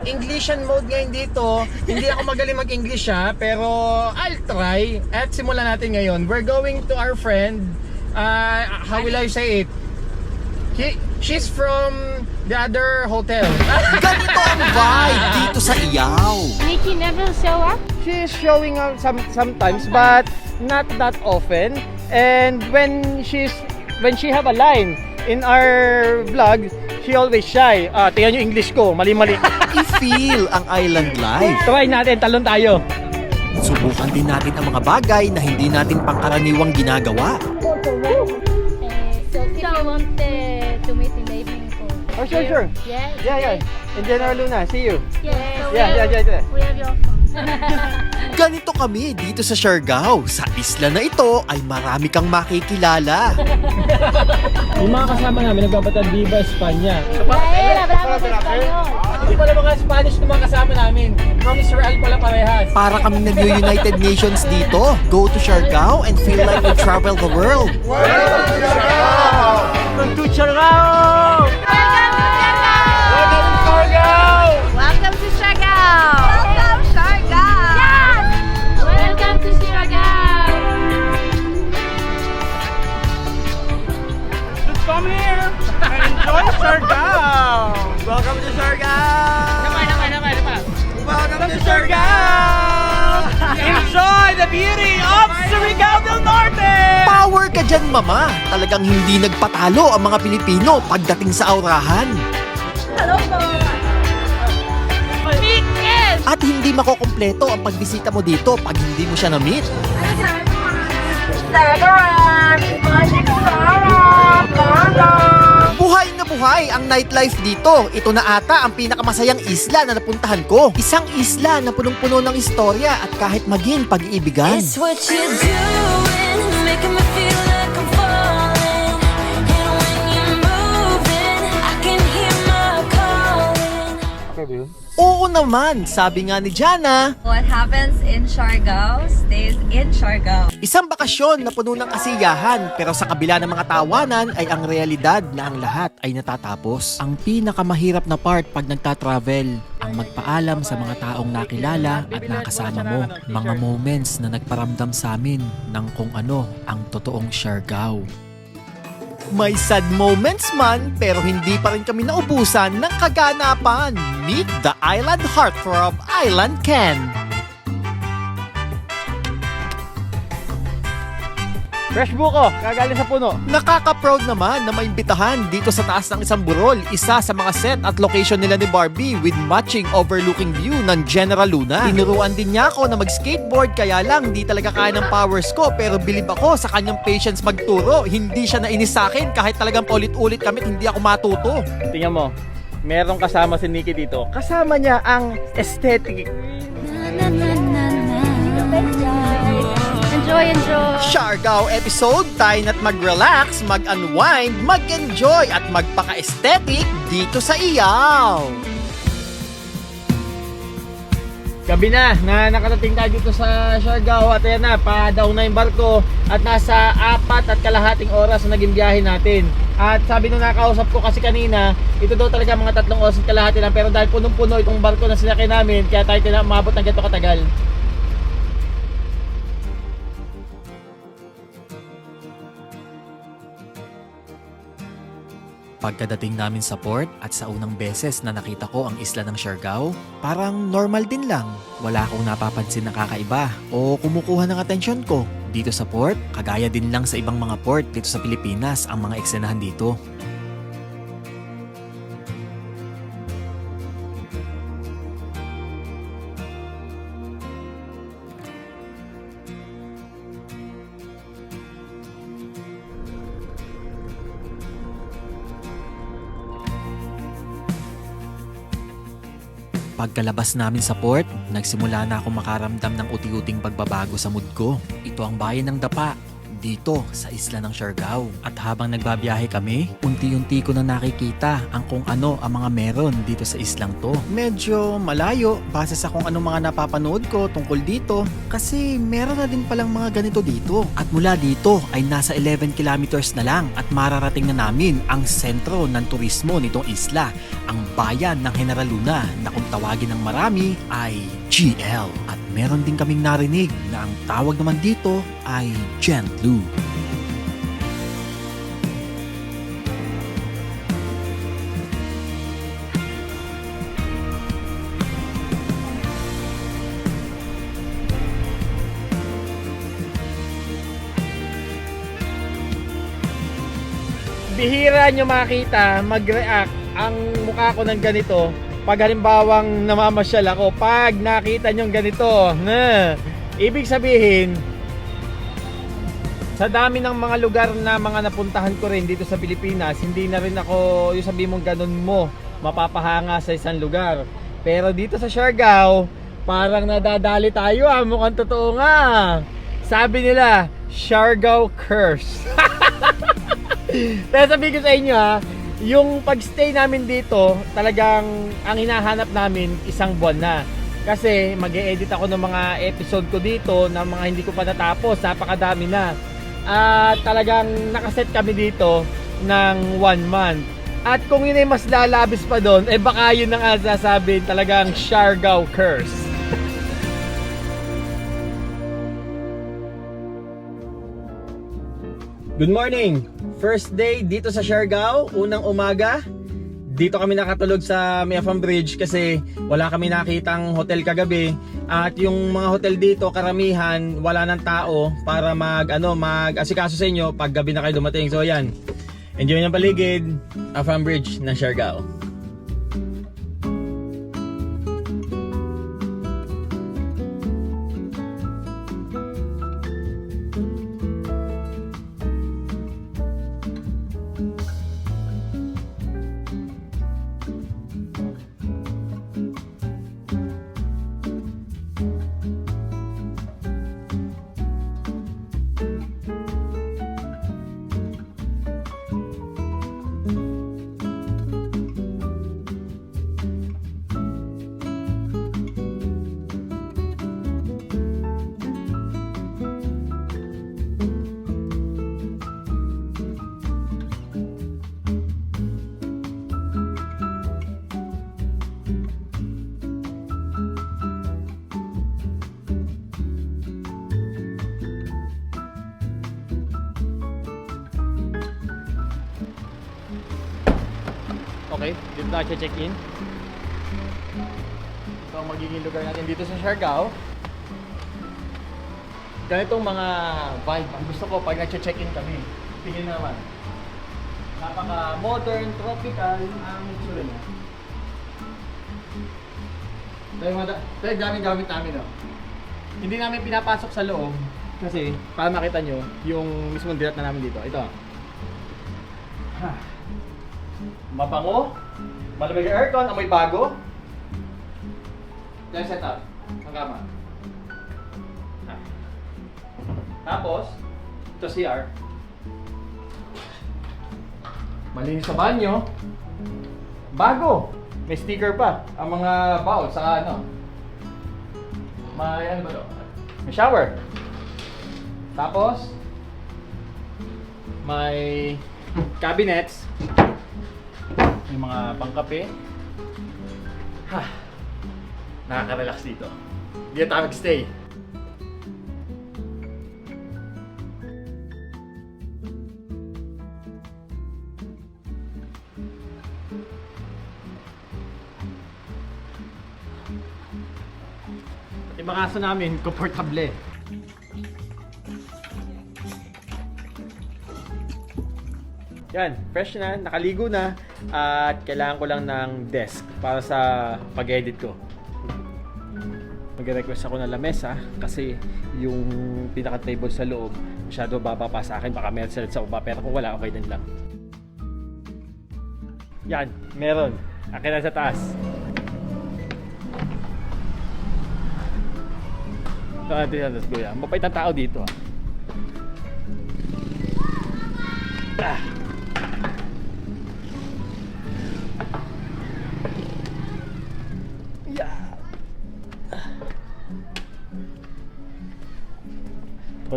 Englishan mode ngayon dito. Hindi ako magaling mag-English pero I'll try. At simulan natin ngayon. We're going to our friend. How will I say it? She's from the other hotel. Ganito ang vibe dito sa Iyaw. Nikki never show up? She's showing up sometimes, but not that often. And when she have a line in our vlog, she always shy. Tingnan nyo English ko, mali-mali. I-feel ang island life. Try natin, talon tayo. Subukan din natin ang mga bagay na hindi natin pangkaraniwang ginagawa. So if you want to meet in the evening for Oh, sure. Yeah. Yeah. And General Luna, see you. Yeah. Yeah. We have your phone. Ganito kami dito sa Siargao. Sa isla na ito ay marami kang makikilala. Yung mga kasama namin, nagbabatad Viva Espanya. Bravo sa Espanyol. Hindi pala mga Spanish na mga kasama namin. From Israel pala parehas. Para kaming nag-United Nations dito. Go to Siargao and feel like you travel the world. Welcome to Siargao! Welcome to Siargao! Welcome, Siargao! Welcome to Siargao. Just come here and enjoy Siargao! Welcome to Siargao! Welcome to Siargao! Enjoy the beauty of Surigao del Norte! Power ka dyan, mama! Talagang hindi nagpatalo ang mga Pilipino pagdating sa aurahan. Hello po! Meet is! At hindi makokompleto ang pagbisita mo dito pag hindi mo siya na-meet. Sagaran! Magic Sarap! Buhay na buhay ang nightlife dito. Ito na ata ang pinakamasayang isla na napuntahan ko. Isang isla na punong-puno ng istorya at kahit maging pag-iibigan. It's what you're doing, making me feel like I'm falling. And when you're moving, I can hear my calling. Okay ba yun? Oo naman, sabi nga ni Jana, What happens in Siargao stays in Siargao. isang bakasyon na puno ng kasiyahan pero sa kabila ng mga tawanan ay ang realidad na ang lahat ay natatapos. Ang pinakamahirap na part pag nagta-travel, ang magpaalam sa mga taong nakilala at nakasama mo. Mga moments na nagparamdam sa amin ng kung ano ang totoong Siargao. May sad moments man pero hindi pa rin kami naubusan ng kaganapan. Meet the island heartthrob, Island Ken. Fresh buko, kagaling sa puno. Nakaka-proud naman na maimbitahan dito sa taas ng isang burol, isa sa mga set at location nila ni Barbie with matching overlooking view ng General Luna. Tinuruan din niya ako na mag-skateboard kaya lang di talaga kaya ng powers ko pero bilib ako sa kanyang patience magturo. Hindi siya nainis sa akin kahit talagang paulit-ulit kami hindi ako matuto. Tingnan mo, merong kasama si Nikki dito. Kasama niya ang aesthetic. Na, na, na, na. Enjoy. Siargao episode, tayo na't mag-relax, mag-unwind, mag-enjoy at magpaka-aesthetic dito sa Iyaw. Gabi na nakarating tayo dito sa Siargao at ayan na, pa-down na yung barko at nasa 4.5 oras na naging biyahe natin. At sabi nung nakausap ko kasi kanina, ito daw talaga mga 3 oras at kalahati lang pero dahil punong-puno itong barko na sinakay namin, kaya tayo umabot ng ganito katagal. Pagkadating namin sa port at sa unang beses na nakita ko ang isla ng Siargao, parang normal din lang. Wala akong napapansin na kakaiba o kumukuha ng atensyon ko. Dito sa port, kagaya din lang sa ibang mga port dito sa Pilipinas ang mga eksenahan dito. Pagkalabas namin sa port, nagsimula na ako makaramdam ng uti-uting pagbabago sa mood ko. Ito ang bayan ng Dapa. dito sa isla ng Siargao. At habang nagbabiyahe kami, unti-unti ko na nakikita ang kung ano ang mga meron dito sa islang to. Medyo malayo base sa kung anong mga napapanood ko tungkol dito kasi meron na din palang mga ganito dito. At mula dito ay nasa 11 kilometers na lang at mararating na namin ang sentro ng turismo nitong isla, ang bayan ng General Luna na kung tawagin ng marami ay GL. At meron din kaming narinig na ang tawag naman dito ay Gentlu. Bihira nyo makita, mag-react ang mukha ko ng ganito pag halimbawang namamasyal ako. Pag nakita nyo ganito, ibig sabihin, sa dami ng mga lugar na mga napuntahan ko rin dito sa Pilipinas, hindi na rin ako, yung sabi mong ganun mo, mapapahanga sa isang lugar. Pero dito sa Siargao, parang nadadali tayo mukhang totoo nga. Sabi nila, Siargao curse. Pero sabi ko sa inyo yung pagstay namin dito, talagang ang hinahanap namin isang buwan na. Kasi mag-e-edit ako ng mga episode ko dito na mga hindi ko pa natapos, napakadami na. At talagang nakaset kami dito ng 1 month. At kung yun ay mas lalabis pa doon, baka yun ang sasabihin, talagang Siargao curse. Good morning! First day dito sa Siargao, unang umaga. Dito kami nakatulog sa Miafam Bridge kasi wala kami nakitang hotel kagabi. At yung mga hotel dito, karamihan, wala ng tao para mag-asikaso sa inyo pag gabi na kayo dumating. So yan, enjoy ng paligid, Miafam Bridge ng Siargao. Okay, dito na check-in. Ito ang magiging lugar natin dito sa Siargao. Ganitong mga vibe ang gusto ko pag nag-check-in kami. Tingin naman. Napaka-modern, tropical ang itsura niya. Ito yung gamit namin. Hindi namin pinapasok sa loob kasi para makita nyo yung mismong dirat na namin dito. Ito. Mabango, malamig ang aircon, amoy bago. Yan setup, ang kama. Tapos, ito CR. Malinis sa banyo. Bago, may sticker pa. Ang mga bowl, saka may ano ba ito? May shower. Tapos, may cabinets. Yung mga pangkape. Nakaka-relax dito. Dito tayo mag-stay. Pati mga aso namin, komportable. Yan, fresh na, nakaligo na. At kailangan ko lang ng desk para sa pag-edit ko. Mag-request ako ng lamesa kasi yung pinaka-table sa loob masyado baba pa sa akin, baka meron sa baba, pero kung wala, okay din lang. Yan, meron. Akin na sa taas. Ito natin sa taas, kuya. Mapait ang tao dito.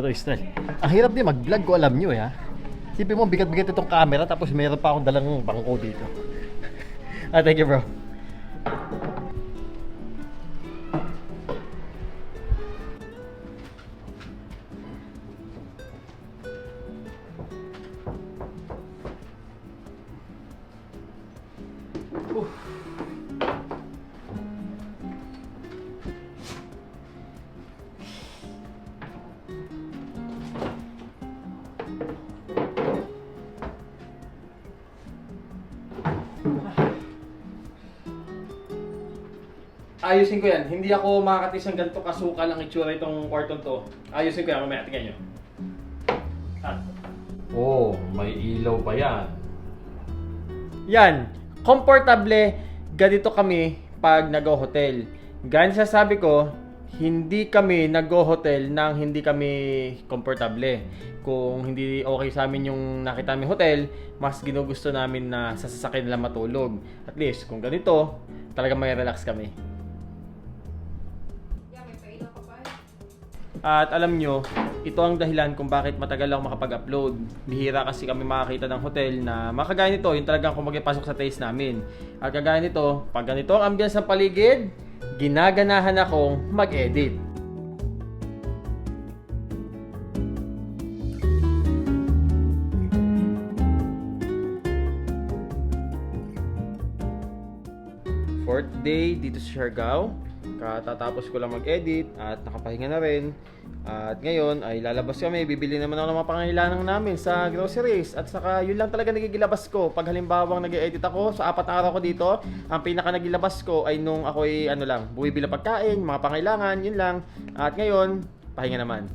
photo style. Ang hirap din mag-vlog ko, alam nyo ha. Sipin mo, bigat-bigat itong camera tapos meron pa akong dalang bangko dito. Thank you bro. Ayusin ko yan. Hindi ako makakatis ng ganito kasukal ang itsura itong kwartong to. Ayusin ko yan. Mamaya, tingnan nyo. Oh, may ilaw pa yan. Yan. Komportable, ganito kami pag nag-hotel. Ganyan sasabi ko, hindi kami nag-hotel nang hindi kami komportable. Kung hindi okay sa amin yung nakita namin hotel, mas ginugusto namin na sa sasakyan nila matulog. At least, kung ganito, talaga may relax kami. At alam nyo, ito ang dahilan kung bakit matagal ako makapag-upload. Bihira kasi kami makakita ng hotel na makagaya nito, yung talagang kung magpasok sa taste namin. At kagaya nito, pag ganito ang ambience ng paligid, ginaganahan akong mag-edit. Fourth day dito sa Siargao. Katatapos ko lang mag-edit at nakapahinga na rin. At ngayon ay lalabas kami, bibili naman ako ng mga pangangailangan namin sa groceries. At saka yun lang talaga nagigilabas ko. Pag halimbawang nag-edit ako, sa 4 na araw ko dito, ang pinaka nagilabas ko ay nung ako'y bumibili pagkain, mga pangailangan, yun lang. At ngayon, pahinga naman.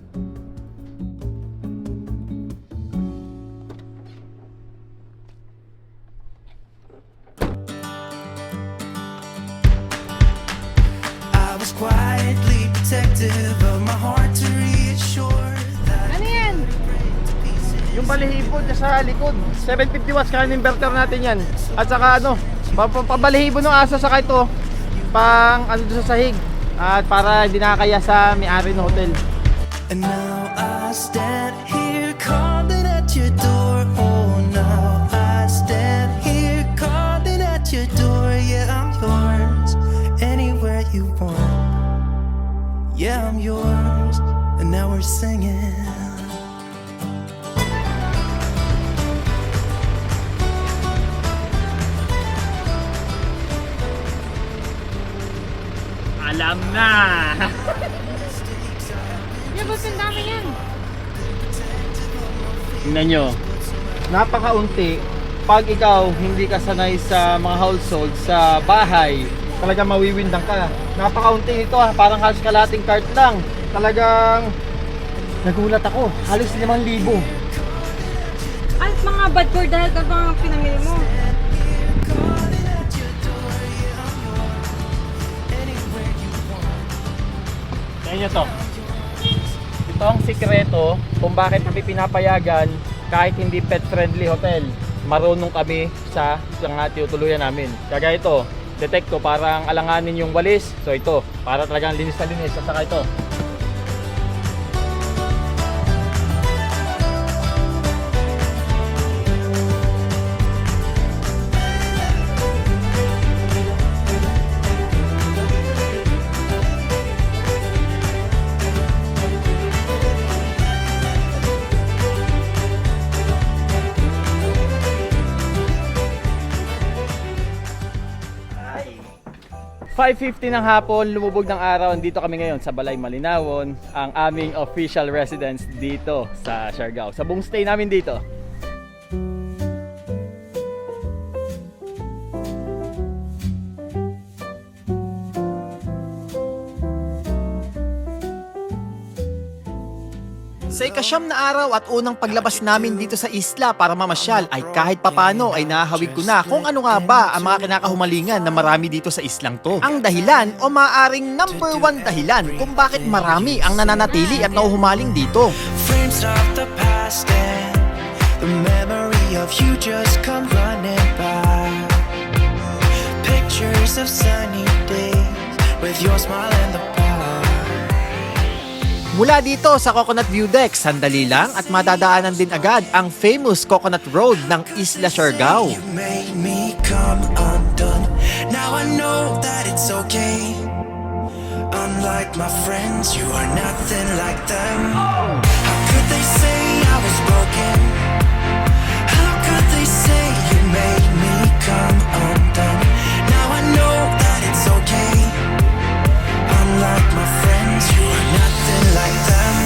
I was quietly protective of my heart to reassure that Ano yan? Yung balihibo dyan sa likod, 750 watts kaya inverter natin yan. At saka pabalihibo ng aso, saka ito pang doon sa sahig. At para hindi nakakaya sa may-ari ng hotel. and now I stand here calling at your door. Oh, now I stand here calling at your door. Yeah, I'm yours anywhere you want. Yeah, I'm yours, and now we're singing. Alam na! Yeah, ba't ang dami yan? Tingnan nyo, napakaunti. Pag ikaw hindi ka sanay sa mga household sa bahay, talagang mawiwindang ka. Napakaunti ito parang halos kalating cart lang. Talagang nagulat ako, halos 5,000. Ay, mga bad for dahil ka mga pinamili mo. Tingnan nyo to. Ito ang sikreto kung bakit kami pinapayagan kahit hindi pet-friendly hotel. Marunong kami sa mga tinutuluyan namin. Kagaya ito, detekto parang alanganin yung walis. So ito, para talagang linis na linis. At saka ito. Ay. 5:50 ng hapon, lumubog ng araw. Dito kami ngayon sa Balay Malinawon, ang aming official residence dito sa Siargao. Sa buong stay namin dito. Sa ikasyam na araw at unang paglabas namin dito sa isla para mamasyal ay kahit papano ay nahawig ko na kung ano nga ba ang mga kinakahumalingan na marami dito sa islang to. Ang dahilan o maaaring number 1 dahilan kung bakit marami ang nananatili at nauhumaling dito. Frames of the past and the memory of you just come running by. Pictures of sunny days with your smile and the bar. Mula dito sa Coconut View Deck, sandali lang at madadaanan din agad ang famous Coconut Road ng Isla Siargao. You made me come undone. Now I know that it's okay. Unlike my friends, you are nothing like them. How could they say I was broken? How could they say you made me come undone? Now I know that it's okay. Unlike my friends, you are nothing like them.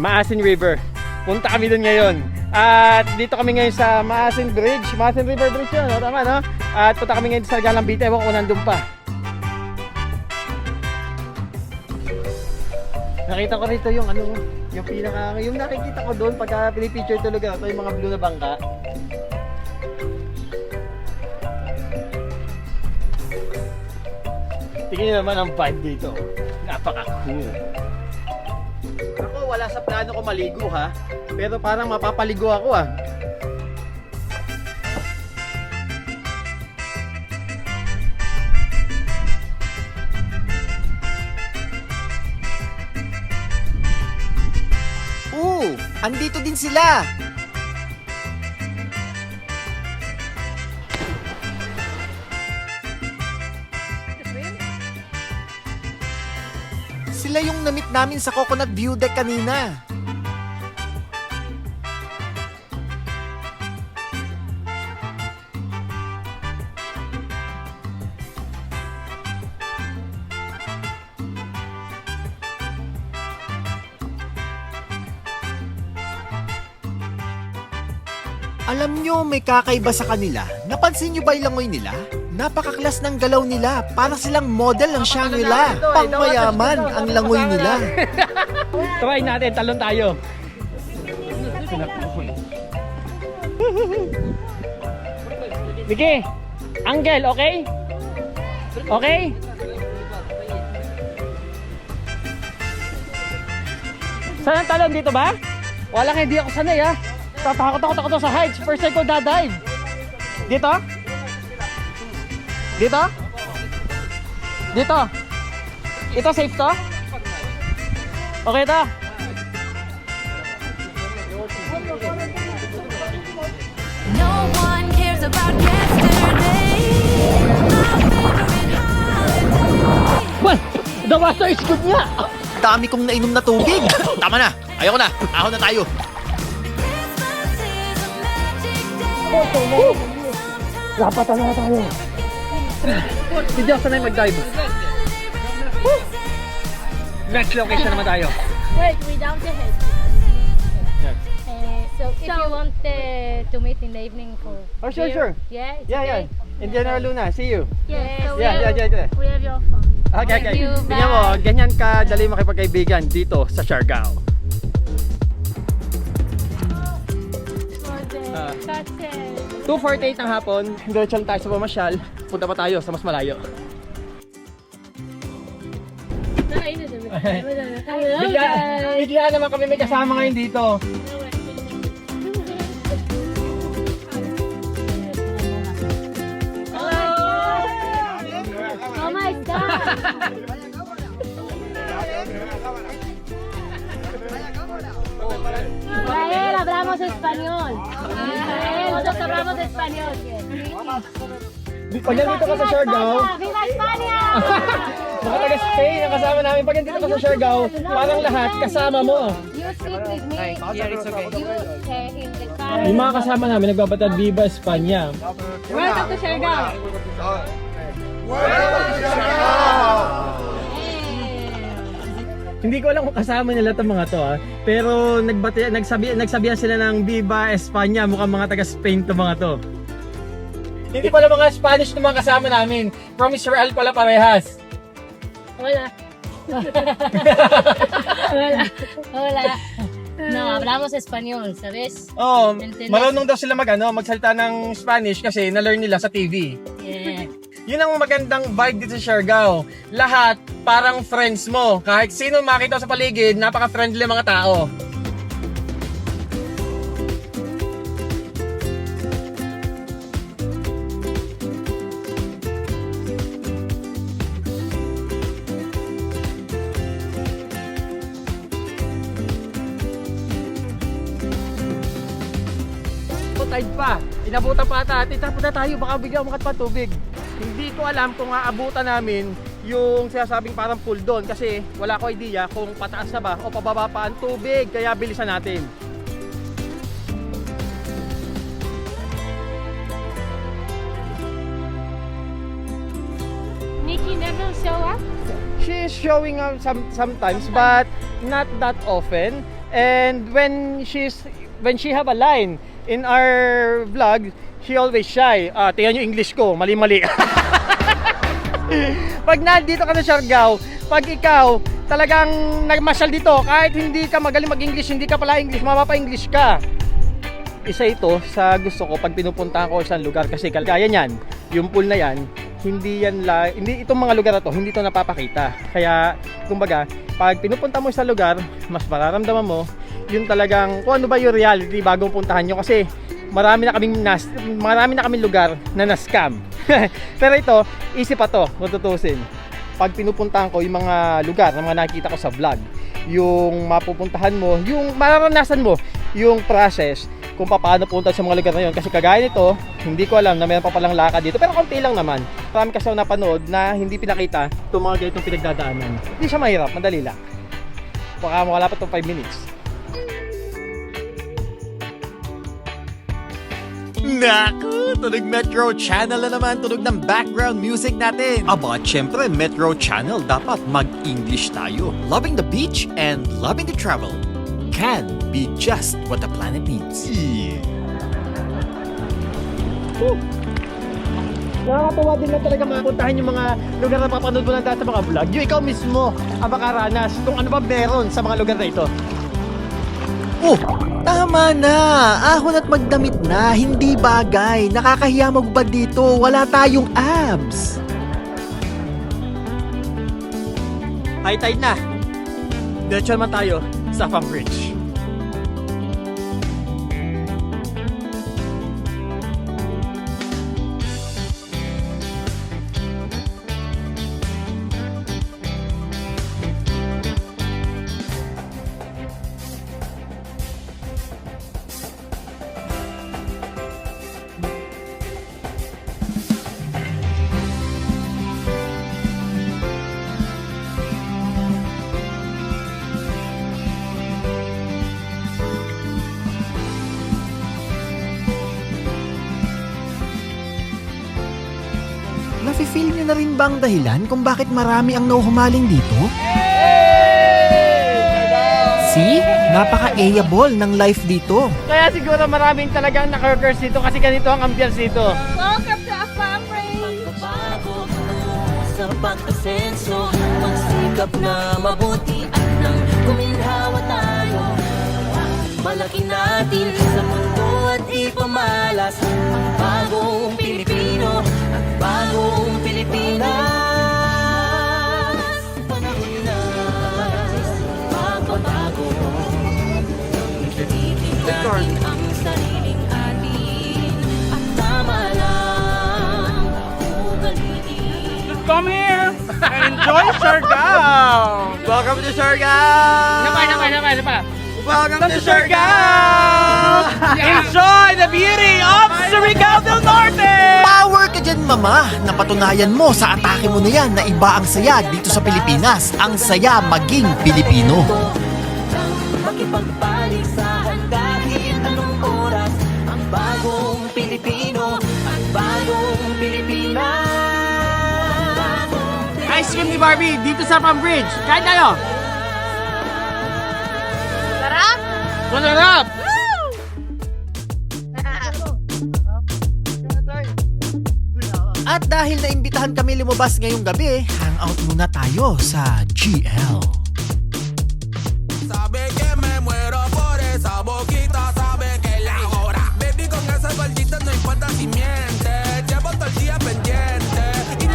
Maasin River. Punta kami doon ngayon. At dito kami ngayon sa Maasin Bridge. Maasin River Bridge yun, no? Tama, no? At punta kami ngayon sa Galambita. Ewan ko nandun pa. Nakita ko rito yung ano, yung pinaka, yung nakikita ko doon pagka pinipicture talaga. Ito yung mga blue na bangka. Tingnan nyo naman ang vibe dito. Napaka-cool. Ako, wala sa plano ko maligo ha. Pero parang mapapaligo ako ah. Andito din sila. Sila yung namit namin sa Coconut View Deck kanina. Alam nyo, may kakaiba sa kanila. Napansin nyo ba yung langoy nila? Napakaklas ng galaw nila. Para silang model ng Shangri-La. Pangmayaman ang langoy nila. Try natin, talon tayo. Sige, Angel, okay? Okay? Saan ang talon? Dito ba? Wala nga, hindi ako sanay ha. Tatakot ako sa heights. First time ko dadive. Dito? Dito? Dito? Ito safe to? Okay to? No one cares about yesterday. My favorite holiday. Well, the water is good nga. Dami kong nainom na tubig. Tama na. Ayoko na. Ahon na tayo. Christmas is a magic day. Lapatan na tayo. Hindi ako sanay mag-dive. Next location naman tayo. Wait, without the head. Yeah. So if you want to meet in the evening for Oh, sure, beer, sure. Yeah, it's Yeah, okay. yeah. Indiana Luna, see you. Yeah, so Yeah. we have your phone. Okay, Thank okay. you, Tingnan mo, bye. ganyan ka dali makipagkaibigan dito sa Siargao. For the Ah. cocktail. 2:48 ng hapon, diretso lang tayo sa pamasyal. Punta pa tayo sa mas malayo. Bigla naman kami may kasama ngayon dito. Oh my God! Israel, hablamos español. Israel, nosotros hablamos español. Pag nandito ka sa Siargao, ¡Viva España! mga taga Spain ang kasama namin. Pag nandito ka sa Siargao, parang lahat kasama mo. You sit with me. Yeah, it's okay. You in the car. Yung mga kasama namin nagbabatad Viva España. Welcome to Siargao. Hindi ko alam kung kasama nila itong mga to pero nagsabihan sila ng Viva España, mukhang mga taga Spain to mga to. Hindi pala mga Spanish itong mga kasama namin. From Israel pala parehas. Hola. Hola. No, hablamos español, ¿sabes? Oh, Entiendes? marunong daw sila magsalita ng Spanish kasi na-learn nila sa TV. Yeah. Yun ang magandang vibe dito sa Siargao. Lahat parang friends mo. Kahit sino makita sa paligid, napaka-friendly mga tao. Tide pa. Inabutan pa ata. Tapos na tayo. Baka bigyan umakat pa tubig. Hindi ko alam kung aabutan namin yung sinasabing parang pool doon. Kasi wala ko idea kung pataas na ba o pababa pa ang tubig. Kaya bilisan natin. Nikki never show up? She is showing up sometimes but not that often. And when she have a line in our vlog, she always shy. Tingnan nyo English ko, mali-mali. Pag nandito ka sa Siargao, pag ikaw talagang nagmasyal dito, kahit hindi ka magaling mag-English, hindi ka pala English, mapapa-English ka. Isa ito sa gusto ko pag pinupuntahan ko isang lugar kasi kagaya niyan, yung pool na yan, hindi itong mga lugar na to, hindi to napapakita. Kaya kumbaga, pag pinupunta mo sa lugar, mas mararamdaman mo yung talagang kung ano ba yung reality bagong puntahan nyo kasi marami na kaming lugar na na-scam. Pero ito, easy pa to, kung tutusin. Pag pinupuntahan ko yung mga lugar na mga nakikita ko sa vlog, yung mapupuntahan mo, yung mararanasan mo, yung process kung paano punta sa mga lugar na yun. Kasi kagaya nito, hindi ko alam na mayroon pa palang lakad dito, pero konti lang naman. Marami kasi ako napanood na hindi pinakita itong mga ganitong pinagdadaanan. Hindi siya mahirap, madali lang. Baka wala pa itong 5 minutes. Naku, tunog Metro Channel na naman, tunog ng background music natin. Aba, syempre, Metro Channel, dapat mag-English tayo. Loving the beach and loving to travel can be just what the planet needs. Nakakatuwa din na talaga mapuntahan yung mga lugar na papanood mo lang dahil sa mga vlog. Yung ikaw mismo ang makaranas kung ano ba meron sa mga lugar na ito. Oh, tama na. Ahon at magdamit na. Hindi bagay. Nakakahiya magbad dito. Wala tayong abs. High tide na. Diretso naman tayo sa Farm Bridge. Nafe-feel nyo na rin ba ang dahilan kung bakit marami ang nauhumaling dito? See? Napaka-able ng life dito. Kaya siguro maraming talagang nakakers dito kasi ganito ang ambience dito. Welcome to Farm Bridge! Bago sa pag-asenso, magsikap na mabuti at nang guminhawa tayo. Malaki natin sa mundo at ipamalas ang bagong Pilipino at bagong Pilipinas. Panahon na magbabago. Titignan natin ang sariling atin at tama lang ugaliin. Come here and enjoy Siargao! Welcome to Siargao! Napay. Welcome to Siargao! Enjoy the beauty of Surigao del Norte! Power ka dyan, mama! Napatunayan mo sa atake mo na yan na iba ang saya dito sa Pilipinas. Ang saya maging Pilipino. Makipagbalik sa kahit anong oras ang bagong Pilipino at bagong Pilipinas. Ice cream ni Barbie dito sa Farm Bridge. Kain tayo! Sarap! At dahil naimbitahan kami lumabas ngayong gabi, hangout muna tayo sa GL. Sabe que me muero por esa boquita, sabe que la hora. Baby, con esa gordita no importa si miente. Llevo todo el día pendiente y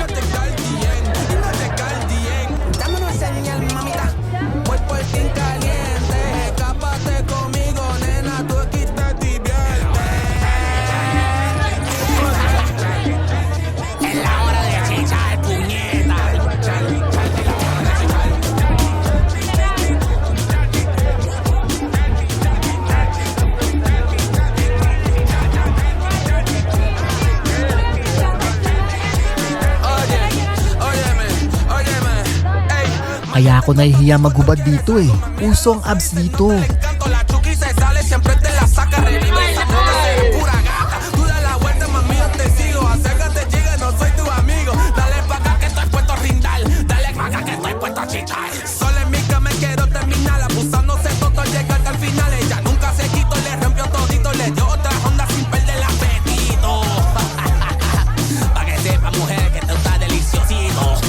Kaya ako nahihiya maghubad dito eh. Uso ang abs dito. Canto la Chucky se sale, siempre te la saca, regresa, pura gata. Tú da la vuelta, mami, yo te sigo. Acércate, chica, no soy tu amigo. Dale pa' acá que estoy puesto a rindar. Dale pa' acá que estoy puesto a chichar. Solo en mí que me quiero terminar. Abusándose todo, llega hasta el final. Ella nunca se quitó, le rompió todito. Le dio otra onda sin perder el apetito. Pa' que sepa, mujer, que te está deliciosito.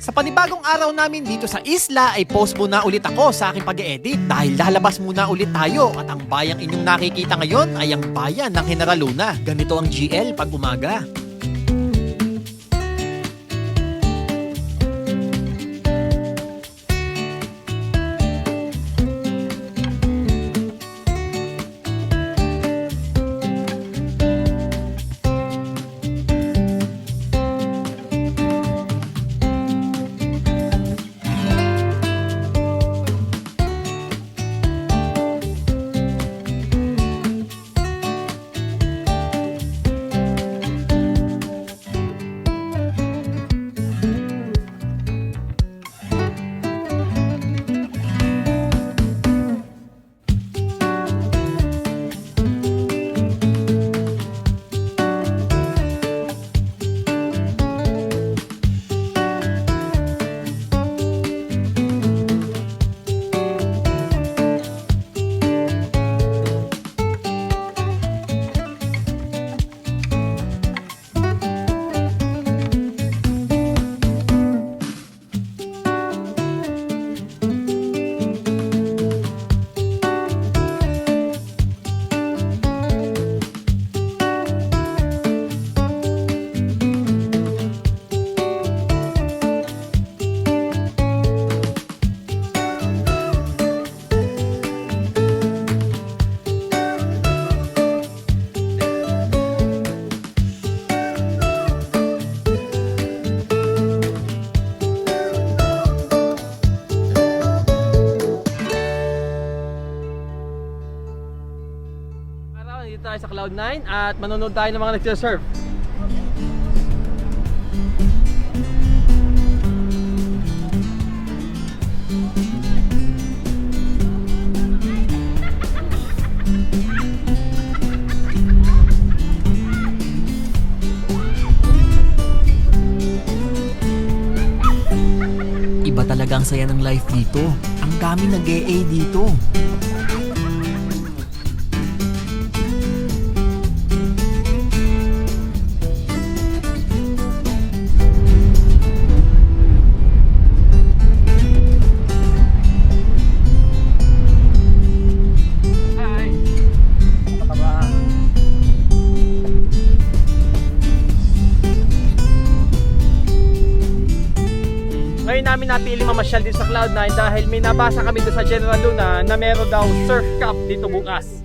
Sa panibagong araw namin dito sa isla ay post muna ulit ako sa aking pag-edit dahil lalabas muna ulit tayo at ang bayang inyong nakikita ngayon ay ang bayan ng General Luna. Ganito ang GL pag umaga. Dito tayo sa Cloud9 at manonood tayo ng mga nagsisurf. Iba talaga ang saya ng life dito. Ang dami nag-EA dito. Ngayon namin napili mamasyal dito sa Cloud9 dahil may nabasa kami doon sa General Luna na meron daw surf cup dito bukas.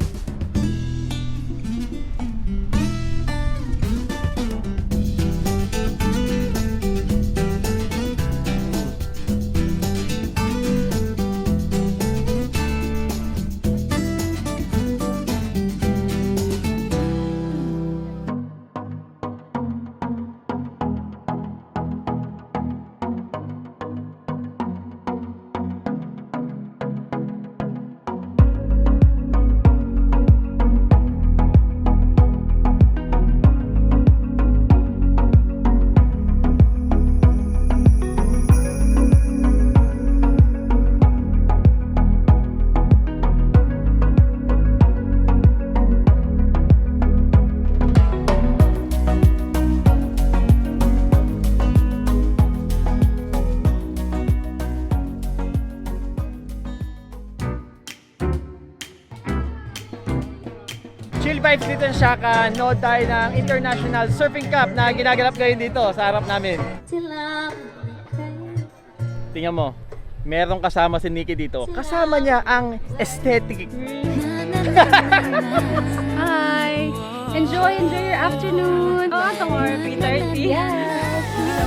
Chill vibes dito sa Shaka. Nood tayo ng International Surfing Cup na ginaganap ngayon dito sa harap namin. Tingnan mo, merong kasama si Nikki dito. Kasama niya ang aesthetic. Hi! Enjoy your afternoon! Tomorrow, 3:30. Yeah!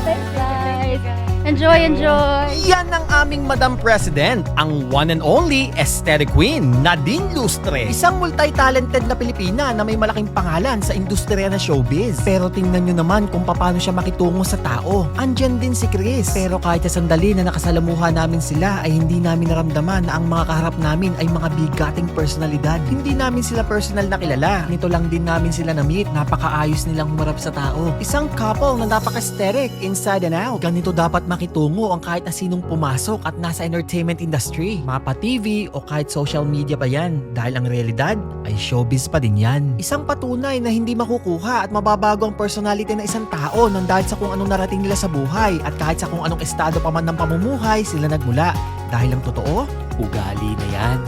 Thanks, guys. Enjoy, enjoy. Yan ang aming Madam President, ang one and only aesthetic queen, Nadine Lustre. Isang multi-talented na Pilipina na may malaking pangalan sa industriya ng showbiz. Pero tingnan nyo naman kung paano siya makitungo sa tao. Andyan din si Chris. Pero kahit sa sandali na nakasalamuha namin sila ay hindi namin naramdaman na ang mga kaharap namin ay mga bigating personalidad. Hindi namin sila personal na kilala. Nito lang din namin sila na-meet. Napakaayos nilang humarap sa tao. Isang couple na napaka-aesthetic inside and out. Ganito dapat makitungo ang kahit na sinong pumasok at nasa entertainment industry, mapa TV o kahit social media pa yan, dahil ang realidad ay showbiz pa din yan. Isang patunay na hindi makukuha at mababago ang personality ng isang tao nang dahil sa kung anong narating nila sa buhay at kahit sa kung anong estado pa man ng pamumuhay sila nagmula. Dahil ang totoo, ugali na yan.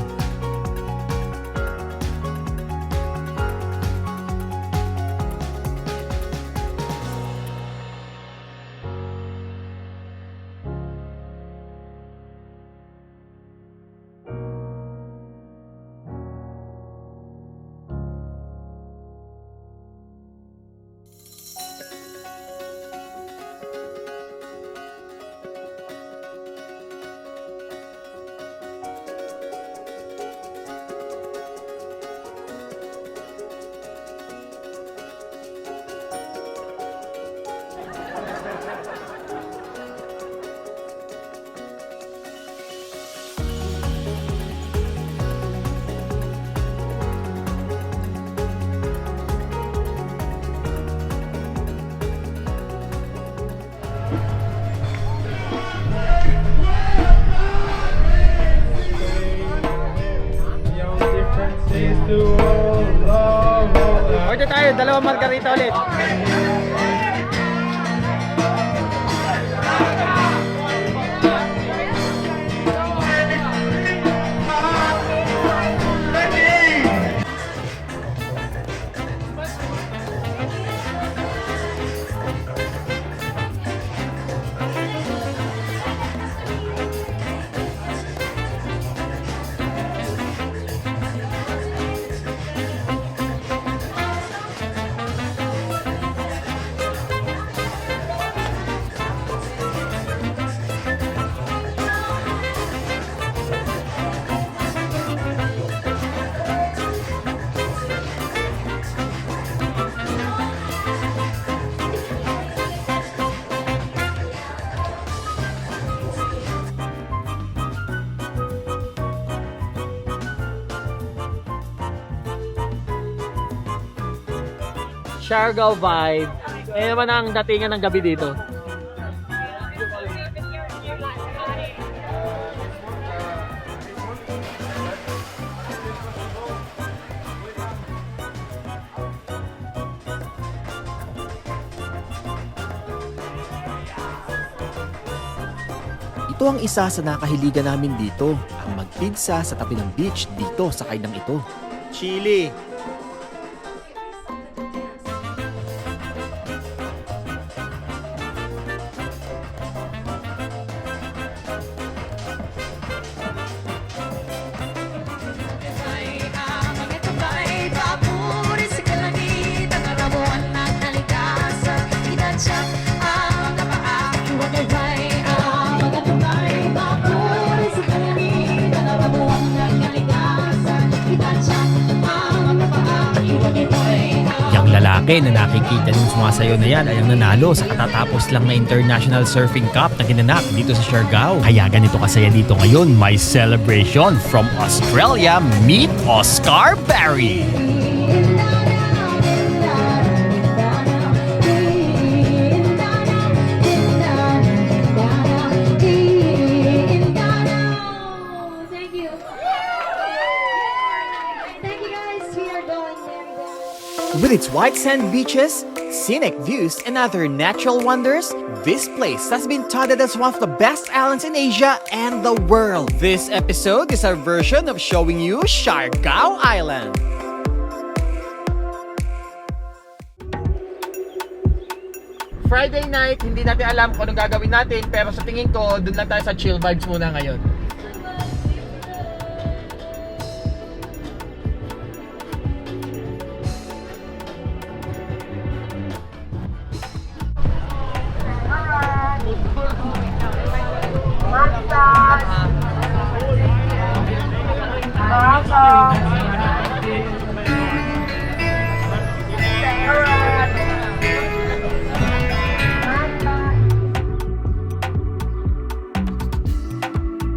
Order tayo, dalawang margarita ulit. Siargao vibe. Eh naman ang datingan ng gabi dito. Ito ang isa sa nakahiligan namin dito, ang magpizza sa tabi ng beach dito sa kainang ito. Chili. Yang lalaki na nakikita ng sumasayo na yan ay ang nanalo sa katatapos lang na International Surfing Cup na ginanap dito sa Siargao. Kaya ganito kasaya dito ngayon, may celebration from Australia. Meet Oscar Barry! Thank you. Thank you, guys. We are going there. With its white sand beaches, scenic views, and other natural wonders, this place has been touted as one of the best islands in Asia and the world. This episode is our version of showing you Siargao Island. Friday night, hindi natin alam kung anong gagawin natin, pero sa tingin ko, dun lang tayo sa chill vibes muna ngayon.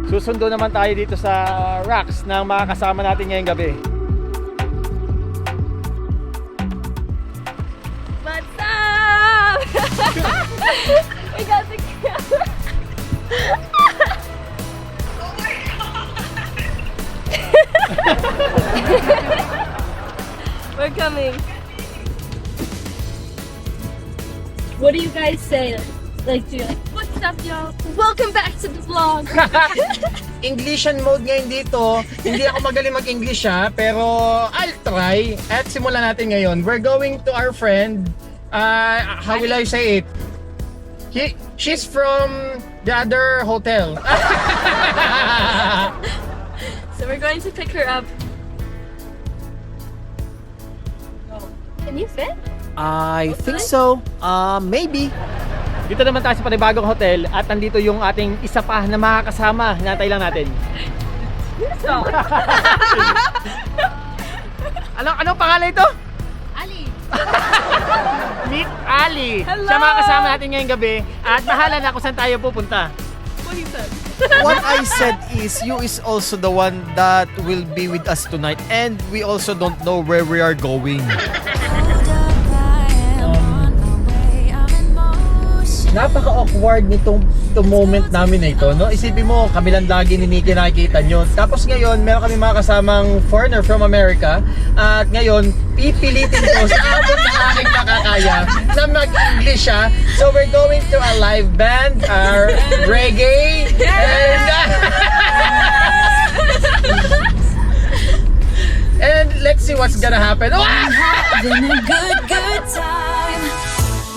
Susundo naman tayo dito sa rocks ng mga kasama natin ngayong gabi. What's up? We got the camera. We're coming. What do you guys say? Like, do you like, what's up, y'all? Welcome back to the vlog. Englishan mode ngayon dito. Hindi ako magaling mag-English ha, pero I'll try. At simulan natin ngayon. We're going to our friend. How will I say it? She's from the other hotel. So we're going to pick her up. Can you fit? I think so. Maybe. Dito naman tayo sa panibagong hotel at nandito yung ating isa pa na makakasama. Hinantay lang natin. Anong pangalan ito? Ali. Meet Ali. Hello! Siya makakasama natin ngayong gabi at bahala na kung saan tayo pupunta. What he said. What I said is, you is also the one that will be with us tonight, and we also don't know where we are going. Napaka-awkward nitong moment namin na ito, no? Isipin mo, kami lang lagi ni Nikki nakikita nyo. Tapos ngayon, meron kami mga kasamang foreigner from America. At ngayon, pipilitin ko sa abot ng aking makakaya na mag-English siya. So we're going to a live band, our reggae, and let's see what's gonna happen. Having a good time.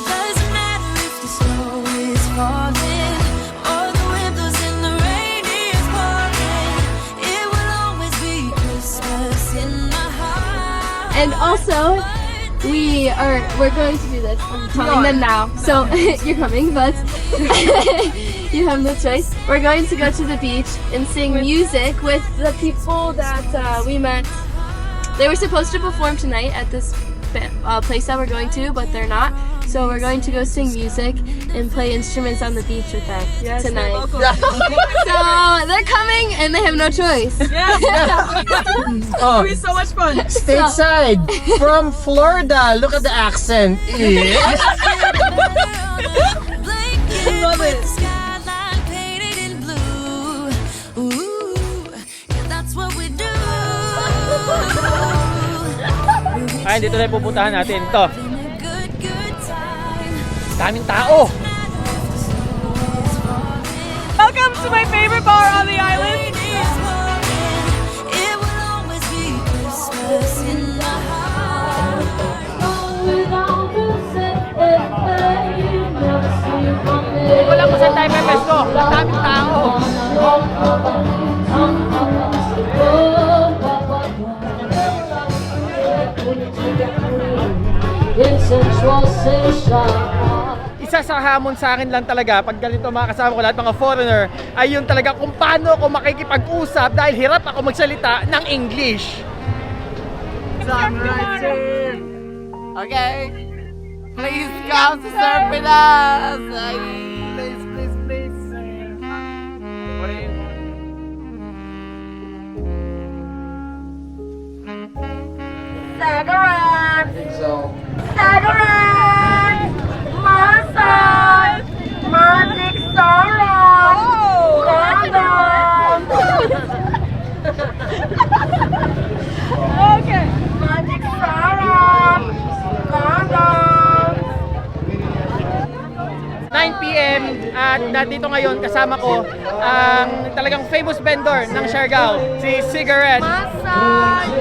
Doesn't matter if the snow is falling or the wind blows and the rain is pouring. It will always be Christmas in my heart. And also, we're going to do this. I'm telling them now. So you're coming, but you have no choice. We're going to go to the beach and sing music with the people that we met. They were supposed to perform tonight at this place that we're going to, but they're not. So we're going to go sing music and play instruments on the beach with them tonight. So they're coming and they have no choice. Oh, so much fun. Stateside from Florida. Look at the accent. Love it. Skyline painted in blue. Ooh, yeah, that's what we do. Ay, dito na yung pupuntahan natin. Ito, Having a good time. daming tao. Welcome to my favorite bar on the island. It will always be Christmas in my heart. Hindi ko lang kung saan tayo may pesto. Daming tao. Isa sa hamon sa akin lang talaga pag ganito mga kasama ko lahat mga foreigner ay yung talaga kung paano ako makikipag-usap dahil hirap ako magsalita ng English. Sunrise. Okay. Please come to surf with us. Please, please, please. What are you? Sagaran! I think so. Sagaran! Massage! Magic sorrow! Condom! Okay. Magic sorrow! Condom! 9 PM at nandito ngayon kasama ko ang talagang famous vendor ng Siargao, si Cigarette. Massage!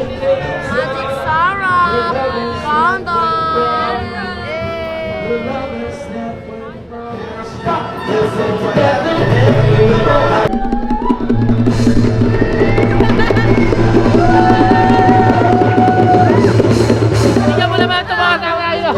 Magic sorrow! Condom! Tingnan mo naman ito mga kawayo.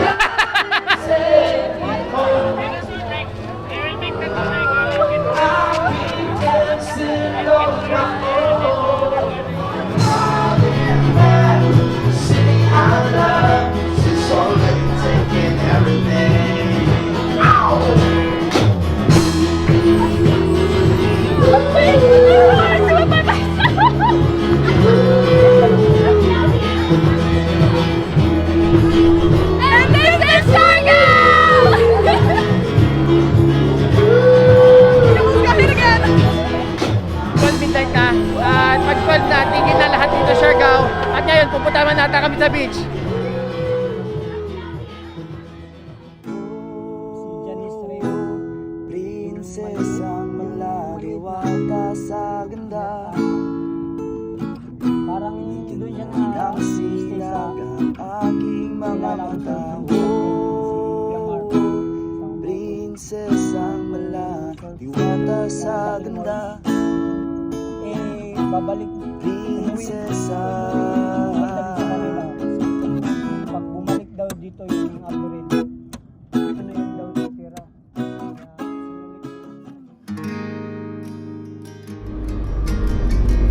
the beach. Prinsesang malaliwata sa ganda. Parang doon siya Ang silag ang aking mga mata. Prinsesang malaliwata sa ganda. babalik. Prinsesa. Pag bumalik daw dito yung April, dito na yung daw titira.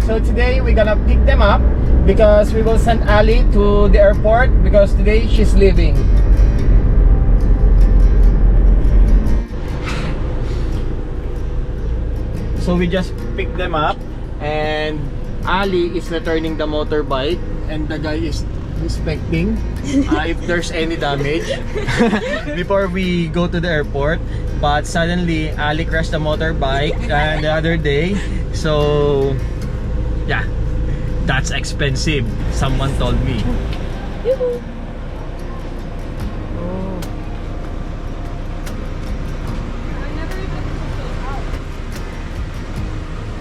So today we're gonna pick them up because we will send Ali to the airport because today she's leaving. So we just picked them up and Ali is returning the motorbike and the guy is inspecting if there's any damage before we go to the airport. But suddenly Ali crashed the motorbike the other day. So yeah, that's expensive, someone told me.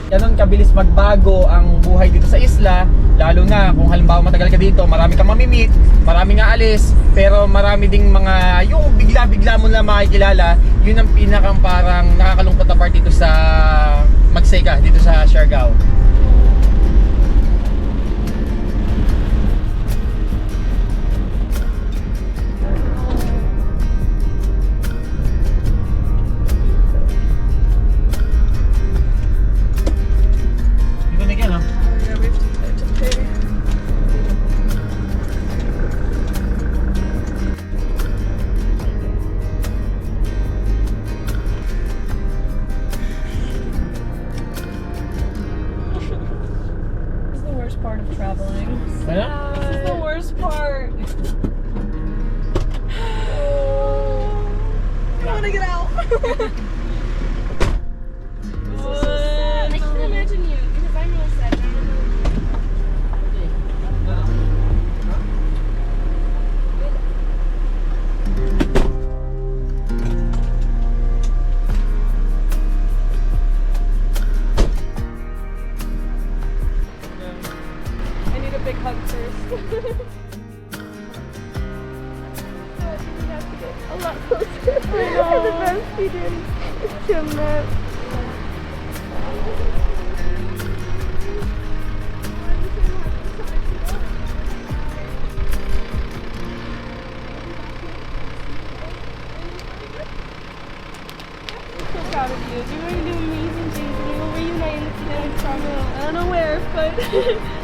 Ganon kabilis magbago ang buhay dito sa isla, lalo na kung halimbawa matagal ka dito, marami kang mamimit, marami nga alis, pero marami ding mga yung bigla-bigla mo na makikilala. Yun ang pinakang parang nakakalungkot na part dito sa Magsega, dito sa Siargao. Part of traveling. Ano? This is the worst part. I want to get out. This is so sad. I can't imagine you because I'm really sad. I need a big hug first. We have to get a lot closer. I know. The breastfeeding. It's too much. So proud of you. You're going to do amazing things and we will reunite in the next summer. I don't know where, but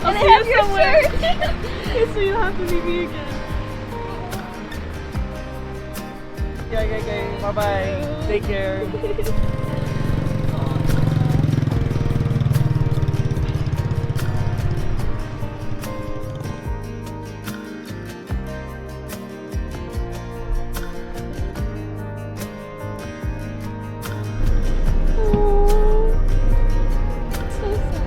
I'll see you somewhere. So you'll have to meet me again. Okay. Bye-bye. Take care. So sad.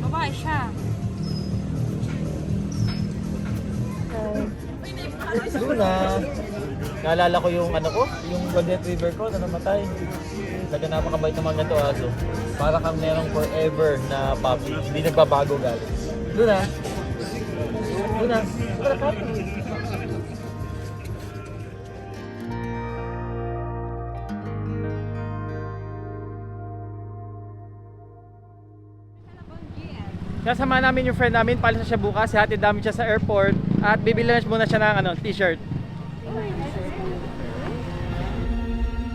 Babae siya. Doon na. Naalala ko yung ano ko, yung golden retriever ko na namatay. Talaga napakabait naman ganito aso. Para kang merong forever na puppy. Hindi nagbabago galit. Doon na. Doon na. Tara, puppy. Kasama namin yung friend namin, palis na siya bukas, hatid namin siya sa airport at bibili na muna siya ng t-shirt.